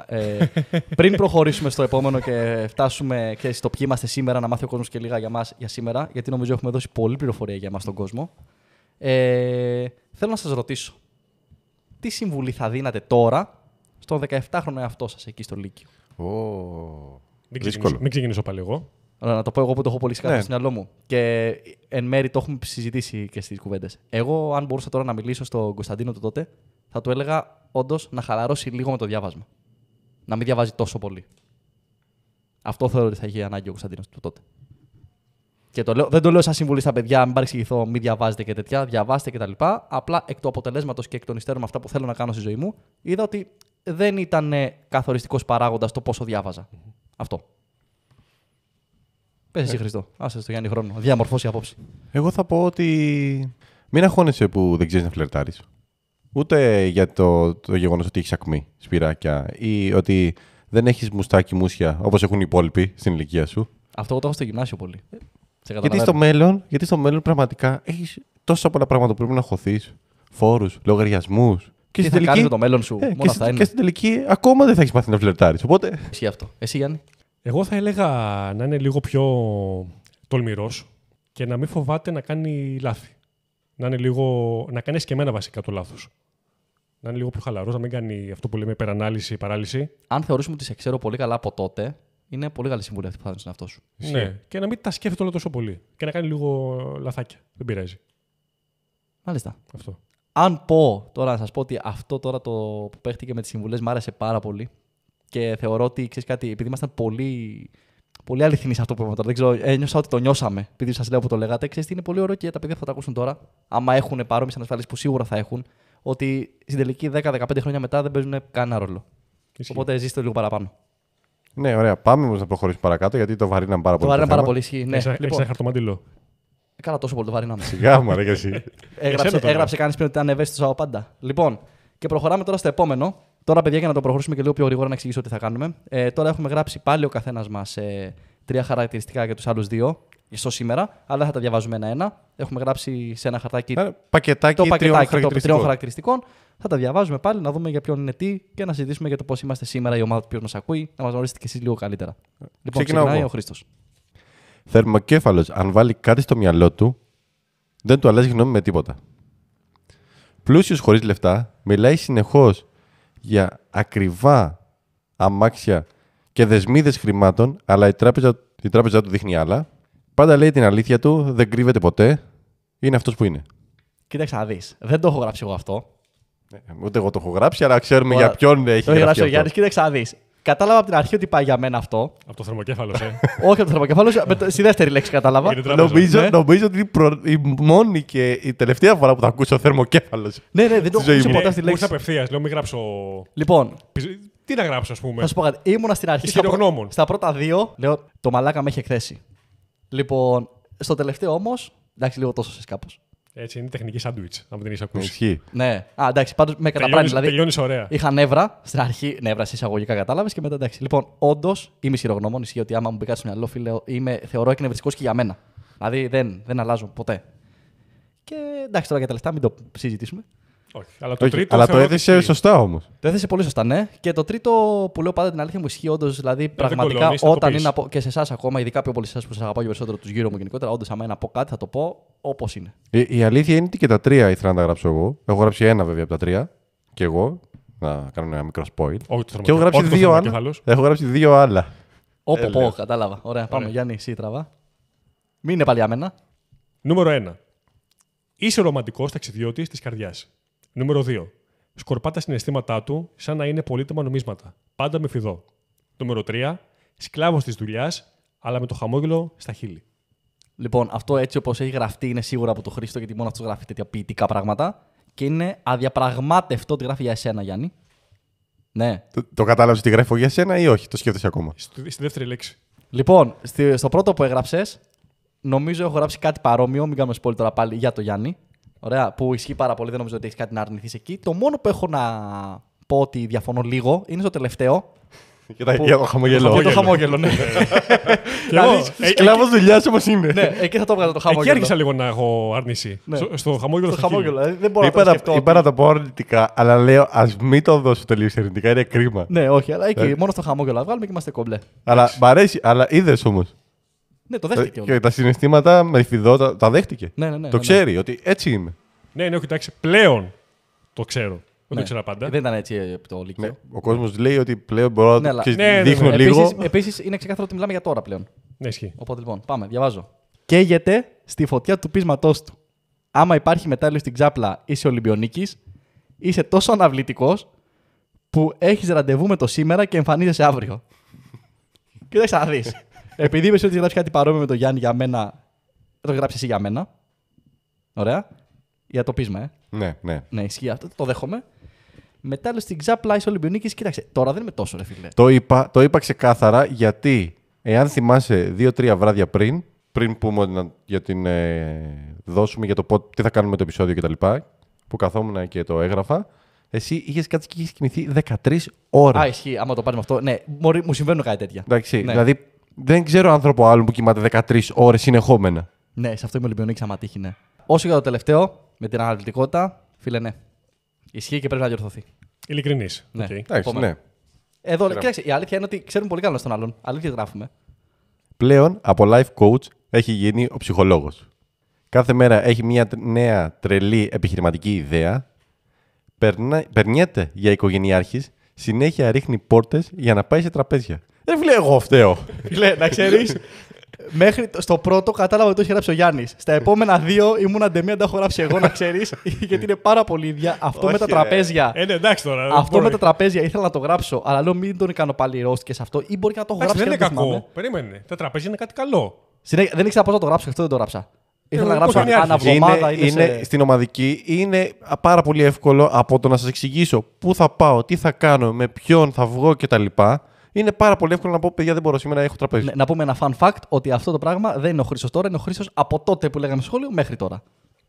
πριν προχωρήσουμε στο επόμενο και φτάσουμε και στο ποιοι είμαστε σήμερα, να μάθει ο κόσμος και λίγα για μας για σήμερα, γιατί νομίζω έχουμε δώσει πολλή πληροφορία για εμάς στον κόσμο. Θέλω να σας ρωτήσω. τι συμβουλή θα δίνατε τώρα στον 17χρονο εαυτό σας εκεί στο Λύκειο? Μην ξεκινήσω πάλι εγώ. Να το πω εγώ που το έχω πολύ ξεκάθαρα Ναι. στο μυαλό μου. Και εν μέρει το έχουμε συζητήσει και στις κουβέντες. Εγώ, αν μπορούσα τώρα να μιλήσω στον Κωνσταντίνο του τότε, θα του έλεγα όντως να χαλαρώσει λίγο με το διάβασμα. Να μην διαβάζει τόσο πολύ. Αυτό θεωρώ ότι θα είχε ανάγκη ο Κωνσταντίνος του τότε. Και δεν το λέω σαν συμβουλή στα παιδιά, μην παρεξηγηθώ, μην διαβάζετε και τέτοια, διαβάστε κτλ. Απλά εκ του αποτελέσματος και εκ των υστέρων αυτά που θέλω να κάνω στη ζωή μου, είδα ότι δεν ήταν καθοριστικός παράγοντας το πόσο διάβαζα. Αυτό. Πες εσύ, Χριστό. Άσε στο Γιάννη χρόνο. Διαμορφώσει απόψη. Εγώ θα πω ότι μην αγχώνεσαι που δεν ξέρεις να φλερτάρεις. Ούτε για το γεγονός ότι έχεις ακμή, σπυράκια ή ότι δεν έχεις μουστάκι μουσια όπως έχουν οι υπόλοιποι στην ηλικία σου. Αυτό εγώ το έχω στο γυμνάσιο πολύ. Γιατί στο μέλλον πραγματικά έχεις τόσα πολλά πράγματα που πρέπει να χωθείς. Φόρους, λογαριασμούς. Και τι θα κάνεις με το μέλλον σου. Μόνο αυτά και είναι. στην τελική ακόμα δεν θα έχεις μάθει να φλερτάρεις. Οπότε. Εσύ αυτό. Εσύ, Γιάννη. Εγώ θα έλεγα να είναι λίγο πιο τολμηρός και να μην φοβάται να κάνει λάθη. Να κάνει και εμένα βασικά το λάθος. Να είναι λίγο πιο χαλαρός, να μην κάνει αυτό που λέμε υπερανάλυση, παράλυση. Αν θεωρήσουμε ότι σε ξέρω πολύ καλά από τότε, είναι πολύ καλή συμβουλή αυτή που θα δίνεις στον εαυτό σου. Ναι, και να μην τα σκέφτεται όλο τόσο πολύ. Και να κάνει λίγο λαθάκια. Δεν πειράζει. Μάλιστα. Αυτό. Αν πω τώρα να σας πω ότι αυτό τώρα το που παίχτηκε με τις συμβουλές μου άρεσε πάρα πολύ και θεωρώ ότι ξέρεις κάτι, επειδή ήμασταν πολύ, πολύ αληθινοί σε αυτό που είπαμε τώρα, δεν ξέρω, ένιωσα ότι το νιώσαμε. Επειδή σας λέω που το λέγατε, ξέρεις τι είναι πολύ ωραίο και τα παιδιά θα το ακούσουν τώρα, άμα έχουν παρόμοιες ανασφαλίσεις που σίγουρα θα έχουν, ότι στην τελική 10-15 χρόνια μετά δεν παίζουν κανένα ρόλο. Ισχύει. Οπότε ζήστε λίγο παραπάνω. Ναι, ωραία. Πάμε όμως να προχωρήσουμε παρακάτω γιατί το βαρύναμε πάρα Το πολύ. βαρύναμε πάρα πολύ, ισχύει. Ναι. Έχεις Λοιπόν, ένα χαρτομάτιλο. έκανα τόσο πολύ το βαρύναμε. Σιγά μου, αρέσει εσύ. Έγραψε κανείς πριν ότι ήταν ευαίσθητος από πάντα. Λοιπόν, και προχωράμε τώρα στο επόμενο. Τώρα, παιδιά, για να το προχωρήσουμε και λίγο πιο γρήγορα να εξηγήσω τι θα κάνουμε. Τώρα έχουμε γράψει πάλι ο καθένας μας 3 χαρακτηριστικά για τους άλλους 2 στο σήμερα, αλλά δεν θα τα διαβάζουμε ένα-ένα. Έχουμε γράψει σε ένα χαρτάκι Πακετάκι το πακετάκι των 3 χαρακτηριστικών. χαρακτηριστικών. Θα τα διαβάζουμε πάλι, να δούμε για ποιον είναι τι και να συζητήσουμε για το πώς είμαστε σήμερα, η ομάδα που μας ακούει, να μας γνωρίσετε κι εσείς λίγο καλύτερα. Λοιπόν, ξεκινάει εγώ. ο Χρήστος. Θερμοκέφαλος, αν βάλει κάτι στο μυαλό του, δεν του αλλάζει γνώμη με τίποτα. Πλούσιος χωρίς λεφτά, μιλάει συνεχώς για ακριβά αμάξια και δεσμίδες χρημάτων, αλλά η τράπεζα του δείχνει άλλα. Πάντα λέει την αλήθεια του, δεν κρύβεται ποτέ. Είναι αυτός που είναι. Κοίταξε να δεις. Δεν το έχω γράψει εγώ αυτό. Ούτε εγώ το έχω γράψει, αλλά ξέρουμε Τώρα, για ποιον έχει το έχει γράψει γράψει ο αυτό. Γιάννης. Κοίταξε να δεις. Κατάλαβα από την αρχή ότι πάει για μένα αυτό. Από το θερμοκέφαλο, Όχι από το θερμοκεφάλαιο, στη δεύτερη λέξη κατάλαβα. Είναι τράπεζα. Νομίζω ότι η μόνη και η τελευταία φορά που θα ακούσω θερμοκέφαλος. Ναι, δεν το Στη ζωή έχω μου. ποτέ στη Μου ήρθε λέξη. απευθείας. Λέω, μην γράψω. Λοιπόν, Τι να γράψω, ας πούμε. θα σου πω κάτι. Ήμουνα στην αρχή. Ισχυρογνώμων. Στα πρώτα 2, λέω το μαλάκα με έχει εκθέσει. Λοιπόν, στο τελευταίο όμως. Εντάξει, λίγο τόσο σε κάπως. Έτσι, είναι τεχνική σάντουιτς, αν δεν την έχεις ακούσει. Ισχύει. Ναι, εντάξει, πάντως με καταπράγει. Δηλαδή, Τελειώνεις ωραία. είχα νεύρα στην αρχή, νεύρα σε εισαγωγικά κατάλαβες και μετά εντάξει. Λοιπόν, όντως είμαι ισχυρογνώμων. Ισχύει ότι άμα μου πει κάτι στο μυαλό, φίλε, θεωρώ εκνευριστικός και για μένα. Δηλαδή δεν αλλάζω ποτέ. Και εντάξει, τώρα για τα λεφτά μην το συζητήσουμε. Όχι. Αλλά το Όχι, τρίτο. αλλά το θεωρώ ότι έθεσε ισχύει. σωστά όμως. Το έθεσε πολύ σωστά, ναι. Και το τρίτο που λέω πάντα την αλήθεια μου ισχύει όντως. Δηλαδή, πραγματικά κολλώνεις, θα το όταν πεις. είναι και σε εσά ακόμα, ειδικά πιο πολύ σε εσά που σα αγαπάω και περισσότερο του γύρω μου γενικότερα, όντως, άμα είναι να πω κάτι, θα το πω όπως είναι. Η αλήθεια είναι ότι και τα 3 ήθελα να τα γράψω εγώ. Έχω γράψει ένα βέβαια από τα 3. Και εγώ. Να κάνω ένα μικρό spoil. Όχι το Και έχω γράψει όχι το 2 άλλα. θερμοκέφαλος. Έχω γράψει 2 άλλα. Πω, κατάλαβα. Ωραία, πάμε. Γιάννη, εσύ τραβά. Μην είναι πάλι για μένα. Νούμερο 1. Είσαι ρομαντικός ταξιδιώτης της καρδιάς. Νούμερο 2. Σκορπά τα συναισθήματά του σαν να είναι πολύτιμα νομίσματα. Πάντα με φιδό. Νούμερο 3. Σκλάβος της δουλειάς, αλλά με το χαμόγελο στα χείλη. Λοιπόν, αυτό έτσι όπως έχει γραφτεί είναι σίγουρα από τον Χρήστο, γιατί μόνο αυτό γράφει τέτοια ποιητικά πράγματα. Και είναι αδιαπραγμάτευτο ότι γράφει για εσένα, Γιάννη. Ναι. Το κατάλαβες ότι γράφω για σένα ή όχι, το σκέφτεσαι ακόμα. Στη δεύτερη λέξη. Λοιπόν, στο πρώτο που έγραψες, νομίζω έχω γράψει κάτι παρόμοιο. Μην κάνουμε spoiler τώρα πάλι για το Γιάννη. Ωραία, που ισχύει πάρα πολύ. Δεν νομίζω ότι έχει κάτι να αρνηθείς εκεί. Το μόνο που έχω να πω ότι διαφωνώ λίγο είναι στο τελευταίο. Για το χαμογελό. Για το χαμόγελο, ναι. Και εγώ, Σκλάβος δουλειάς όμως είναι. Ναι, εκεί θα το έβγαζα το εκεί χαμόγελο. άρχισα λίγο να έχω αρνήσει. Ναι. Στο χαμόγελο Το στα χείλη. χαμόγελο. Δηλαδή δεν μπορώ να το σκεφτώ. Είπα να το πω αρνητικά, αλλά λέω ας μην το δώσω τελείως αρνητικά, είναι κρίμα. Ναι, όχι, αλλά εκεί μόνο στο χαμόγελο να βγάλουμε και είμαστε κομπλέ. Αλλά μ' αρέσει, αλλά είδες όμως. Ναι, το δέχτηκε όλο. Και τα συναισθήματα με φιδό τα δέχτηκε. Ναι. Το ξέρει ότι έτσι είμαι. Ναι, όχι, εντάξει, πλέον το ξέρω. Δεν το ήξερα πάντα. Δεν ήταν έτσι το Λύκειο. Ναι, ο κόσμος λέει ότι πλέον μπορώ Ναι, να ναι, δείχνω ναι. λίγο. Επίσης, είναι ξεκάθαρο ότι μιλάμε για τώρα πλέον. Ναι, ισχύει. Οπότε λοιπόν, πάμε, διαβάζω. Καίγεται στη φωτιά του πείσματός του. Άμα υπάρχει μετάλλιο στην ξάπλα, είσαι Ολυμπιονίκης, είσαι τόσο αναβλητικός που έχεις ραντεβού με το σήμερα και εμφανίζεσαι αύριο. Κοίταξε να δεις. Επειδή είπες ότι γράψει κάτι παρόμοιο με τον Γιάννη για μένα, το γράψει εσύ για μένα. Ωραία. Για το πείσμα, Ναι, ναι. Ναι, ισχύει αυτό, το δέχομαι. Μετάλλιο στην ξάπλα, είσαι Ολυμπιονίκης. Κοίταξε, τώρα δεν είμαι τόσο ρε φίλε. Το είπα ξεκάθαρα γιατί εάν θυμάσαι 2-3 βράδια πριν πούμε για την δώσουμε για το τι θα κάνουμε το επεισόδιο κτλ. Που καθόμουν και το έγραφα, εσύ είχες κάτσει και είχες κοιμηθεί 13 ώρες. Α, ισχύει, άμα το πάρουμε αυτό. Ναι, μου συμβαίνουν κάτι τέτοια. Εντάξει, Ναι. δηλαδή δεν ξέρω άνθρωπο άλλον που κοιμάται 13 ώρες συνεχόμενα. Ναι, σε αυτό είμαι Ολυμπιονίκης άμα τύχει, ναι. Όσο για το τελευταίο, με την αναλυτικότητα, φίλε, ναι. Ισχύει και πρέπει να διορθωθεί. Ειλικρινής. Ναι. Οκ. Εντάξει, Επόμενο. ναι. Εδώ, κοίταξε, η αλήθεια είναι ότι ξέρουμε πολύ καλά τον άλλον. Αλήθεια γράφουμε. Πλέον από life coach έχει γίνει ο ψυχολόγος. Κάθε μέρα έχει μια νέα τρελή επιχειρηματική ιδέα. Περνιέται για οικογενειάρχης. Συνέχεια ρίχνει πόρτες για να πάει σε τραπέζια. Δεν φίλε, εγώ φταίω. Φίλε, να ξέρεις, μέχρι στο πρώτο κατάλαβα ότι το έχει γράψει ο Γιάννης. Στα επόμενα δύο ήμουν αντεμία, τα έχω γράψει εγώ, να ξέρεις, γιατί είναι πάρα πολύ ίδια. Αυτό με τα τραπέζια. Ναι, εντάξει τώρα. Αυτό με τα τραπέζια ήθελα να το γράψω, αλλά λέω μην τον κάνω πάλι roast και σε αυτό, ή μπορεί και να το έχω Εντάξει, γράψει. δεν και είναι να το κακό. Περίμενε. Τα τραπέζια είναι κάτι καλό. Δεν ήξερα πώς να το γράψω, γι' αυτό δεν το γράψα. Ήθελα να πώς γράψω είναι αναβδομάδα. Είναι στην ομαδική, είναι πάρα πολύ εύκολο από το να σας εξηγήσω πού θα πάω, τι θα κάνω, με ποιον θα βγω κτλ. Είναι πάρα πολύ εύκολο να πω: παιδιά, δεν μπορώ σήμερα, έχω τραπέζι. Ναι, να πούμε ένα fun fact ότι αυτό το πράγμα δεν είναι ο Χρήστος τώρα, είναι ο Χρήστος από τότε που λέγαμε στο σχόλιο μέχρι τώρα.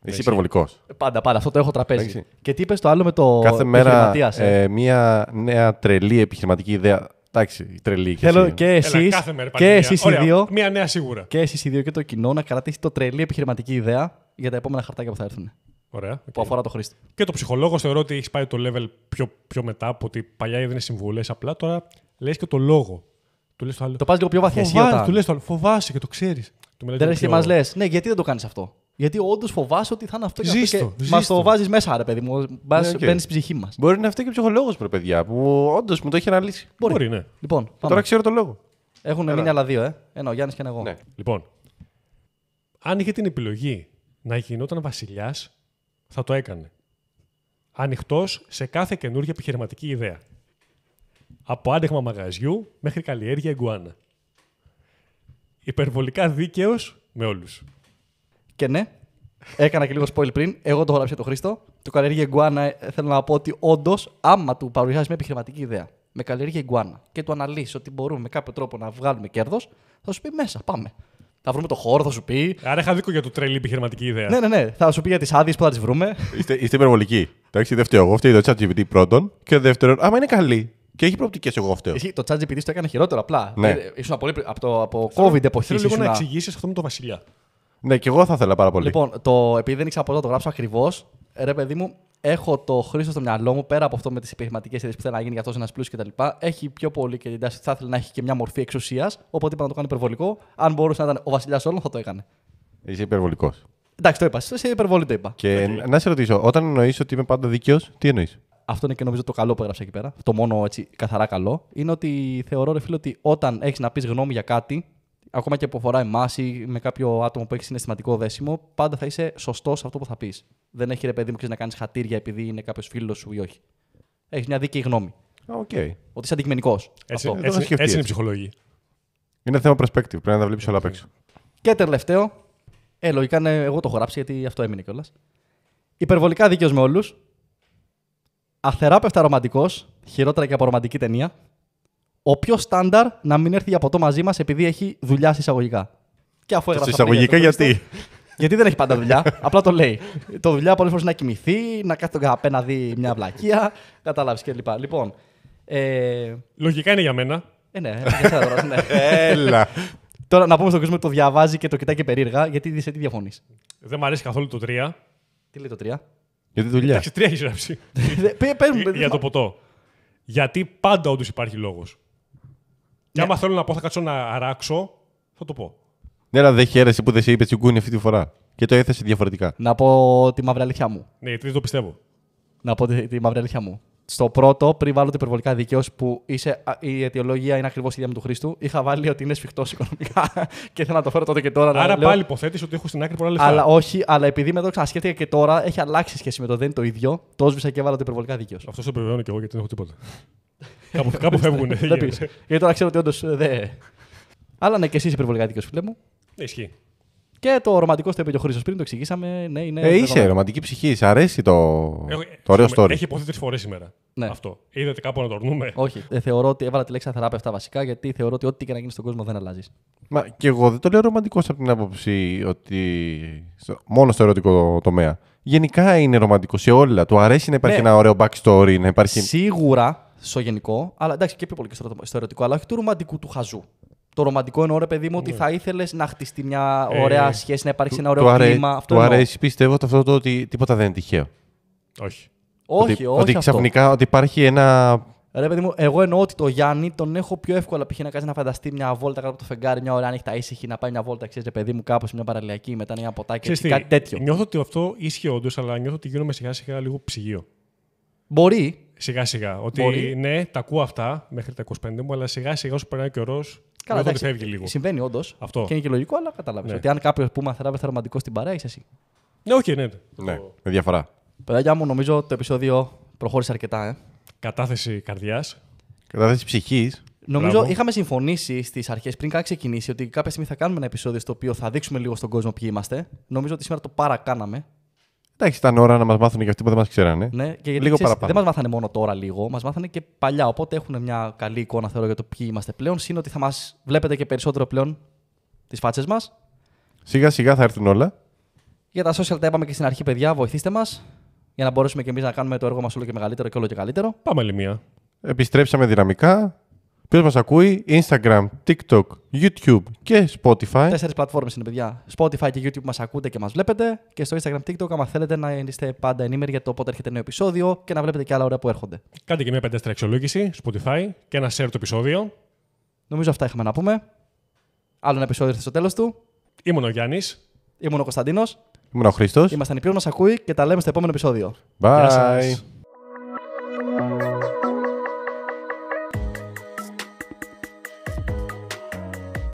Είσαι υπερβολικός. Πάντα, αυτό το έχω τραπέζι. Εντάξει. Και τι είπες το άλλο με το. Κάθε μέρα επιχειρηματίας, μια νέα τρελή επιχειρηματική ιδέα. Εντάξει, τρελή και Θέλω εσύ. και Έλα, εσείς κάθε μέρα και υπάρχει εσείς οι μια. Ωραία, δύο. Μία νέα σίγουρα. Και εσείς οι δύο και το κοινό να κρατήσει το τρελή επιχειρηματική ιδέα για τα επόμενα χαρτάκια που θα έρθουν. Ωραία. Που οκ. αφορά το Χρήστο. Και το ψυχολόγο θεωρώ ότι έχει πάει το level πιο μετά από ότι παλιά έδινε συμβουλές. Απλά τώρα λες και το λόγο. Του λες το άλλο. Το πας λίγο πιο βαθιά. εσύ όταν- Του λες το άλλο. Φοβάσαι και το ξέρεις. Δεν έρχεσαι και μας λες, ναι, γιατί δεν το κάνεις αυτό. Γιατί όντως φοβάσαι ότι θα είναι αυτό και Ζήστο, αυτό. Και ζήστο. μας το βάζεις μέσα, ρε παιδί μου. Μπαίνεις οκ. στην ψυχή μας. Μπορεί να φταίει και ο ψυχολόγος, ρε παιδιά, που όντως μου το έχει αναλύσει. Μπορεί, ναι. Λοιπόν, πάμε. Τώρα ξέρω το λόγο. Έχουν μείνει άλλα δύο, Ένα ο Γιάννης και ένα εγώ. Ναι. Λοιπόν, αν είχε την επιλογή να γινόταν βασιλιάς, θα το έκανε. Ανοιχτός σε κάθε καινούργια επιχειρηματική ιδέα. Από άνοιγμα μαγαζιού μέχρι καλλιέργεια εγκουάνα. Υπερβολικά δίκαιος με όλους. Και ναι, έκανα και λίγο spoil πριν. Εγώ το γράψα το Χρήστο. Το καλλιέργεια εγκουάνα θέλω να πω ότι όντως, άμα του παρουσιάσει μια επιχειρηματική ιδέα με καλλιέργεια εγκουάνα και του αναλύσει ότι μπορούμε με κάποιο τρόπο να βγάλουμε κέρδος, θα σου πει μέσα, πάμε. Θα βρούμε το χώρο, θα σου πει. Άρα είχα δίκιο για το τρελή επιχειρηματική ιδέα. Ναι. Θα σου πει για τις άδειες που θα τις βρούμε. Είστε υπερβολικοί. Εντάξει, δεν φταίω εγώ. Φταίει το ChatGPT πρώτον. Και δεύτερον, άμα είναι καλή και έχει προοπτικές, εγώ φταίω. Εσύ, το ChatGPT το έκανε χειρότερο απλά. Ναι. Ήσουν πολύ από COVID εποχή. Θέλω λίγο να εξηγήσεις αυτό με το βασιλιά. Ναι, και εγώ θα ήθελα πάρα πολύ. Λοιπόν, επειδή δεν ήξερα πώς να το γράψω ακριβώς, ρε παιδί μου, έχω το Χρήστο στο μυαλό μου πέρα από αυτό με τις επιχειρηματικές ιδέες που θέλει να γίνει για αυτό ένας πλούσιος κτλ. Έχει πιο πολύ και την τάση ότι θα ήθελε να έχει και μια μορφή εξουσίας. Οπότε είπα να το κάνει υπερβολικό. Αν μπορούσε να ήταν ο βασιλιάς όλων, θα το έκανε. Είσαι υπερβολικός. Εντάξει, το είπα. Σε υπερβολή το είπα. Και να σε ρωτήσω, όταν εννοείς ότι είμαι πάντα δίκαιος, τι εννοείς? Αυτό είναι και νομίζω το καλό που έγραψα εκεί πέρα. Το μόνο έτσι καθαρά καλό είναι ότι θεωρώ, ρε φίλε, ότι όταν έχεις να πεις γνώμη για κάτι, ακόμα και που αφορά εμάς ή με κάποιο άτομο που έχει συναισθηματικό δέσιμο, πάντα θα είσαι σωστός σε αυτό που θα πεις. Δεν έχει ρε παιδί μου να κάνεις χατήρια επειδή είναι κάποιος φίλος σου ή όχι. Έχεις μια δίκαιη γνώμη. Οκ. Ότι είσαι αντικειμενικός. Έτσι, Αυτό. το σκεφτεί έτσι είναι έτσι. η ψυχολογία. Είναι θέμα perspective. Πρέπει να τα βλέπεις όλα απ' έξω. Και τελευταίο, λογικά εγώ το έχω γράψει γιατί αυτό έμεινε κιόλας. Υπερβολικά δίκαιος με όλους. Αθεράπευτα ρομαντικός, χειρότερα και από ρομαντική ταινία. Ο πιο στάνταρ να μην έρθει για ποτό μαζί μας επειδή έχει δουλειά σε εισαγωγικά. Και αφού έγραψα πριν Εισαγωγικά για τον Χρήστο, γιατί? Γιατί δεν έχει πάντα δουλειά. Απλά το λέει. Το δουλειά πολλές φορές να κοιμηθεί, να κάθεται τον καναπέ να δει μια βλακεία. Κατάλαβες κλπ. Λοιπόν. Λογικά είναι για μένα. Ναι, για σένα τώρα, ναι. Έλα. Τώρα να πούμε στον κόσμο ότι το διαβάζει και το κοιτάει και περίεργα, γιατί σε τι διαφωνείς. Δεν μου αρέσει καθόλου το 3. Τι λέει το 3. Γιατί δουλειά. Εντάξει, 3 έχει γράψει. Πες μου, Για το ποτό. Γιατί πάντα όντως υπάρχει λόγος. Και Ναι. άμα θέλω να πω, θα κάτσω να αράξω, θα το πω. Ναι, αλλά δεν χαίρεσαι που δεν σε είπε τσιγκούνι αυτή τη φορά. Και το έθεσε διαφορετικά. Να πω τη μαύρη αλήθεια μου. Ναι, γιατί δεν το πιστεύω. Να πω τη μαύρη αλήθεια μου. Στο πρώτο, πριν βάλω το υπερβολικά δίκαιος, που η αιτιολογία είναι ακριβώς η ίδια με του Χρήστου, είχα βάλει ότι είναι σφιχτός οικονομικά και θέλω να το φέρω τότε και τώρα. Άρα πάλι υποθέτεις ότι έχω στην άκρη πολλά λεφτά. Αλλά όχι, αλλά επειδή με το ξανασκέφτηκα και τώρα έχει αλλάξει σχέση με το δεν είναι το ίδιο, το έσβησα και έβαλα το υπερβολικά δίκαιος. Αυτό το επιβεβαιώνω και εγώ γιατί δεν έχω τίποτα. Κάπου φεύγουν. Γιατί τώρα ξέρω ότι όντως δεν. Αλλά ναι, και εσύ είσαι υπερβολικά δίκαιος, φίλε μου. Ισχύει. Και το ρομαντικό στο είπε και ο Χρήστος πριν, το εξηγήσαμε. Ναι, είναι. Είσαι ρομαντική ψυχή, σ' αρέσει το ωραίο story. Έχει υποθεί 3 φορές σήμερα. Ναι. Αυτό. Είδατε κάπου να το αρνούμε. Όχι. Θεωρώ ότι έβαλα τη λέξη αθεράπευτα βασικά, γιατί θεωρώ ότι ό,τι και να γίνει στον κόσμο δεν αλλάζει. Μα και εγώ δεν το λέω ρομαντικός από την άποψη ότι. Μόνο στο ερωτικό τομέα. Γενικά είναι ρομαντικό σε όλα. Του αρέσει να υπάρχει ένα ωραίο backstory, να υπάρχει. Σίγουρα στο γενικό, αλλά εντάξει και πιο πολύ και στο ερωτικό, αλλά όχι του ρομαντικού του χαζού. Το ρομαντικό εννοώ, ρε παιδί μου, ότι θα ήθελε να χτιστεί μια ωραία σχέση, να υπάρξει ένα ωραίο κλίμα. Του αρέσει, πιστεύω, αυτό το ότι τίποτα δεν είναι τυχαίο. Όχι. Όχι. Ότι ξαφνικά ότι υπάρχει ένα. Ρε παιδί μου, εγώ εννοώ ότι το Γιάννη τον έχω πιο εύκολα π.χ. να κάνει να φανταστεί μια βόλτα κάτω από το φεγγάρι, μια ωραία νύχτα ήσυχη, να πάει μια βόλτα, ξέρει, ρε παιδί μου, κάπου σε μια παραλιακή, μετά ένα ποτάκι ή κάτι τέτοιο. Νιώθω ότι αυτό ίσχυε όντως, αλλά νιώθω ότι γίνομαι σιγά σιγά λίγο ψυγείο. Μπορεί. Σιγά σιγά. Ότι Μπορεί. ναι, τα ακούω αυτά μέχρι τα 25 μου, αλλά σιγά σιγά όσο περνάει ο καιρός. Καλά, ότι φεύγει λίγο. Συμβαίνει όντως. Αυτό. Και είναι και λογικό, αλλά κατάλαβες. Ναι. Ότι αν κάποιο πούμε αθεράπευτα ρομαντικό στην παρέα, είσαι εσύ. Ναι, όχι, ναι. Ναι, με διαφορά. Παιδάκια μου, νομίζω το επεισόδιο προχώρησε αρκετά, Κατάθεση καρδιάς. Κατάθεση ψυχή. Νομίζω Μπράβο. είχαμε συμφωνήσει στις αρχές πριν καν ξεκινήσει ότι κάποια στιγμή θα κάνουμε ένα επεισόδιο στο οποίο θα δείξουμε λίγο στον κόσμο ποιοι είμαστε. Νομίζω ότι σήμερα το παρακάναμε. Εντάξει, ήταν ώρα να μα μάθουν και αυτοί που δεν μα ξέρανε. Ναι, και γιατί Λίγο ξέρεις, παραπάνω. δεν μας μάθανε μόνο τώρα λίγο, μας μάθανε και παλιά. Οπότε έχουν μια καλή εικόνα, θεωρώ, για το ποιοι είμαστε πλέον. Συν ότι θα μας βλέπετε και περισσότερο πλέον τις φάτσες μας. Σιγά σιγά θα έρθουν όλα. Για τα social τα είπαμε και στην αρχή, παιδιά, βοηθήστε μας. Για να μπορέσουμε και εμείς να κάνουμε το έργο μας όλο και μεγαλύτερο και όλο και καλύτερο. Πάμε άλλη μία. Επιστρέψαμε δυναμικά. Ποιος μας ακούει? Instagram, TikTok, YouTube και Spotify. 4 πλατφόρμες είναι, παιδιά. Spotify και YouTube μας ακούτε και μας βλέπετε. Και στο Instagram, TikTok, άμα θέλετε να είστε πάντα ενήμεροι για το πότε έρχεται νέο επεισόδιο και να βλέπετε και άλλα ωραία που έρχονται. Κάντε και μια 5 αξιολόγηση, Spotify και ένα share το επεισόδιο. Νομίζω αυτά είχαμε να πούμε. Άλλο ένα επεισόδιο ήρθε στο τέλος του. Ήμουν ο Γιάννης. Ήμουν ο Κωνσταντίνος. Ήμουν ο Χρήστος. Ήμασταν οι ποιος μας ακούει και τα λέμε στο επόμενο επεισόδιο. Bye. Γεια σας.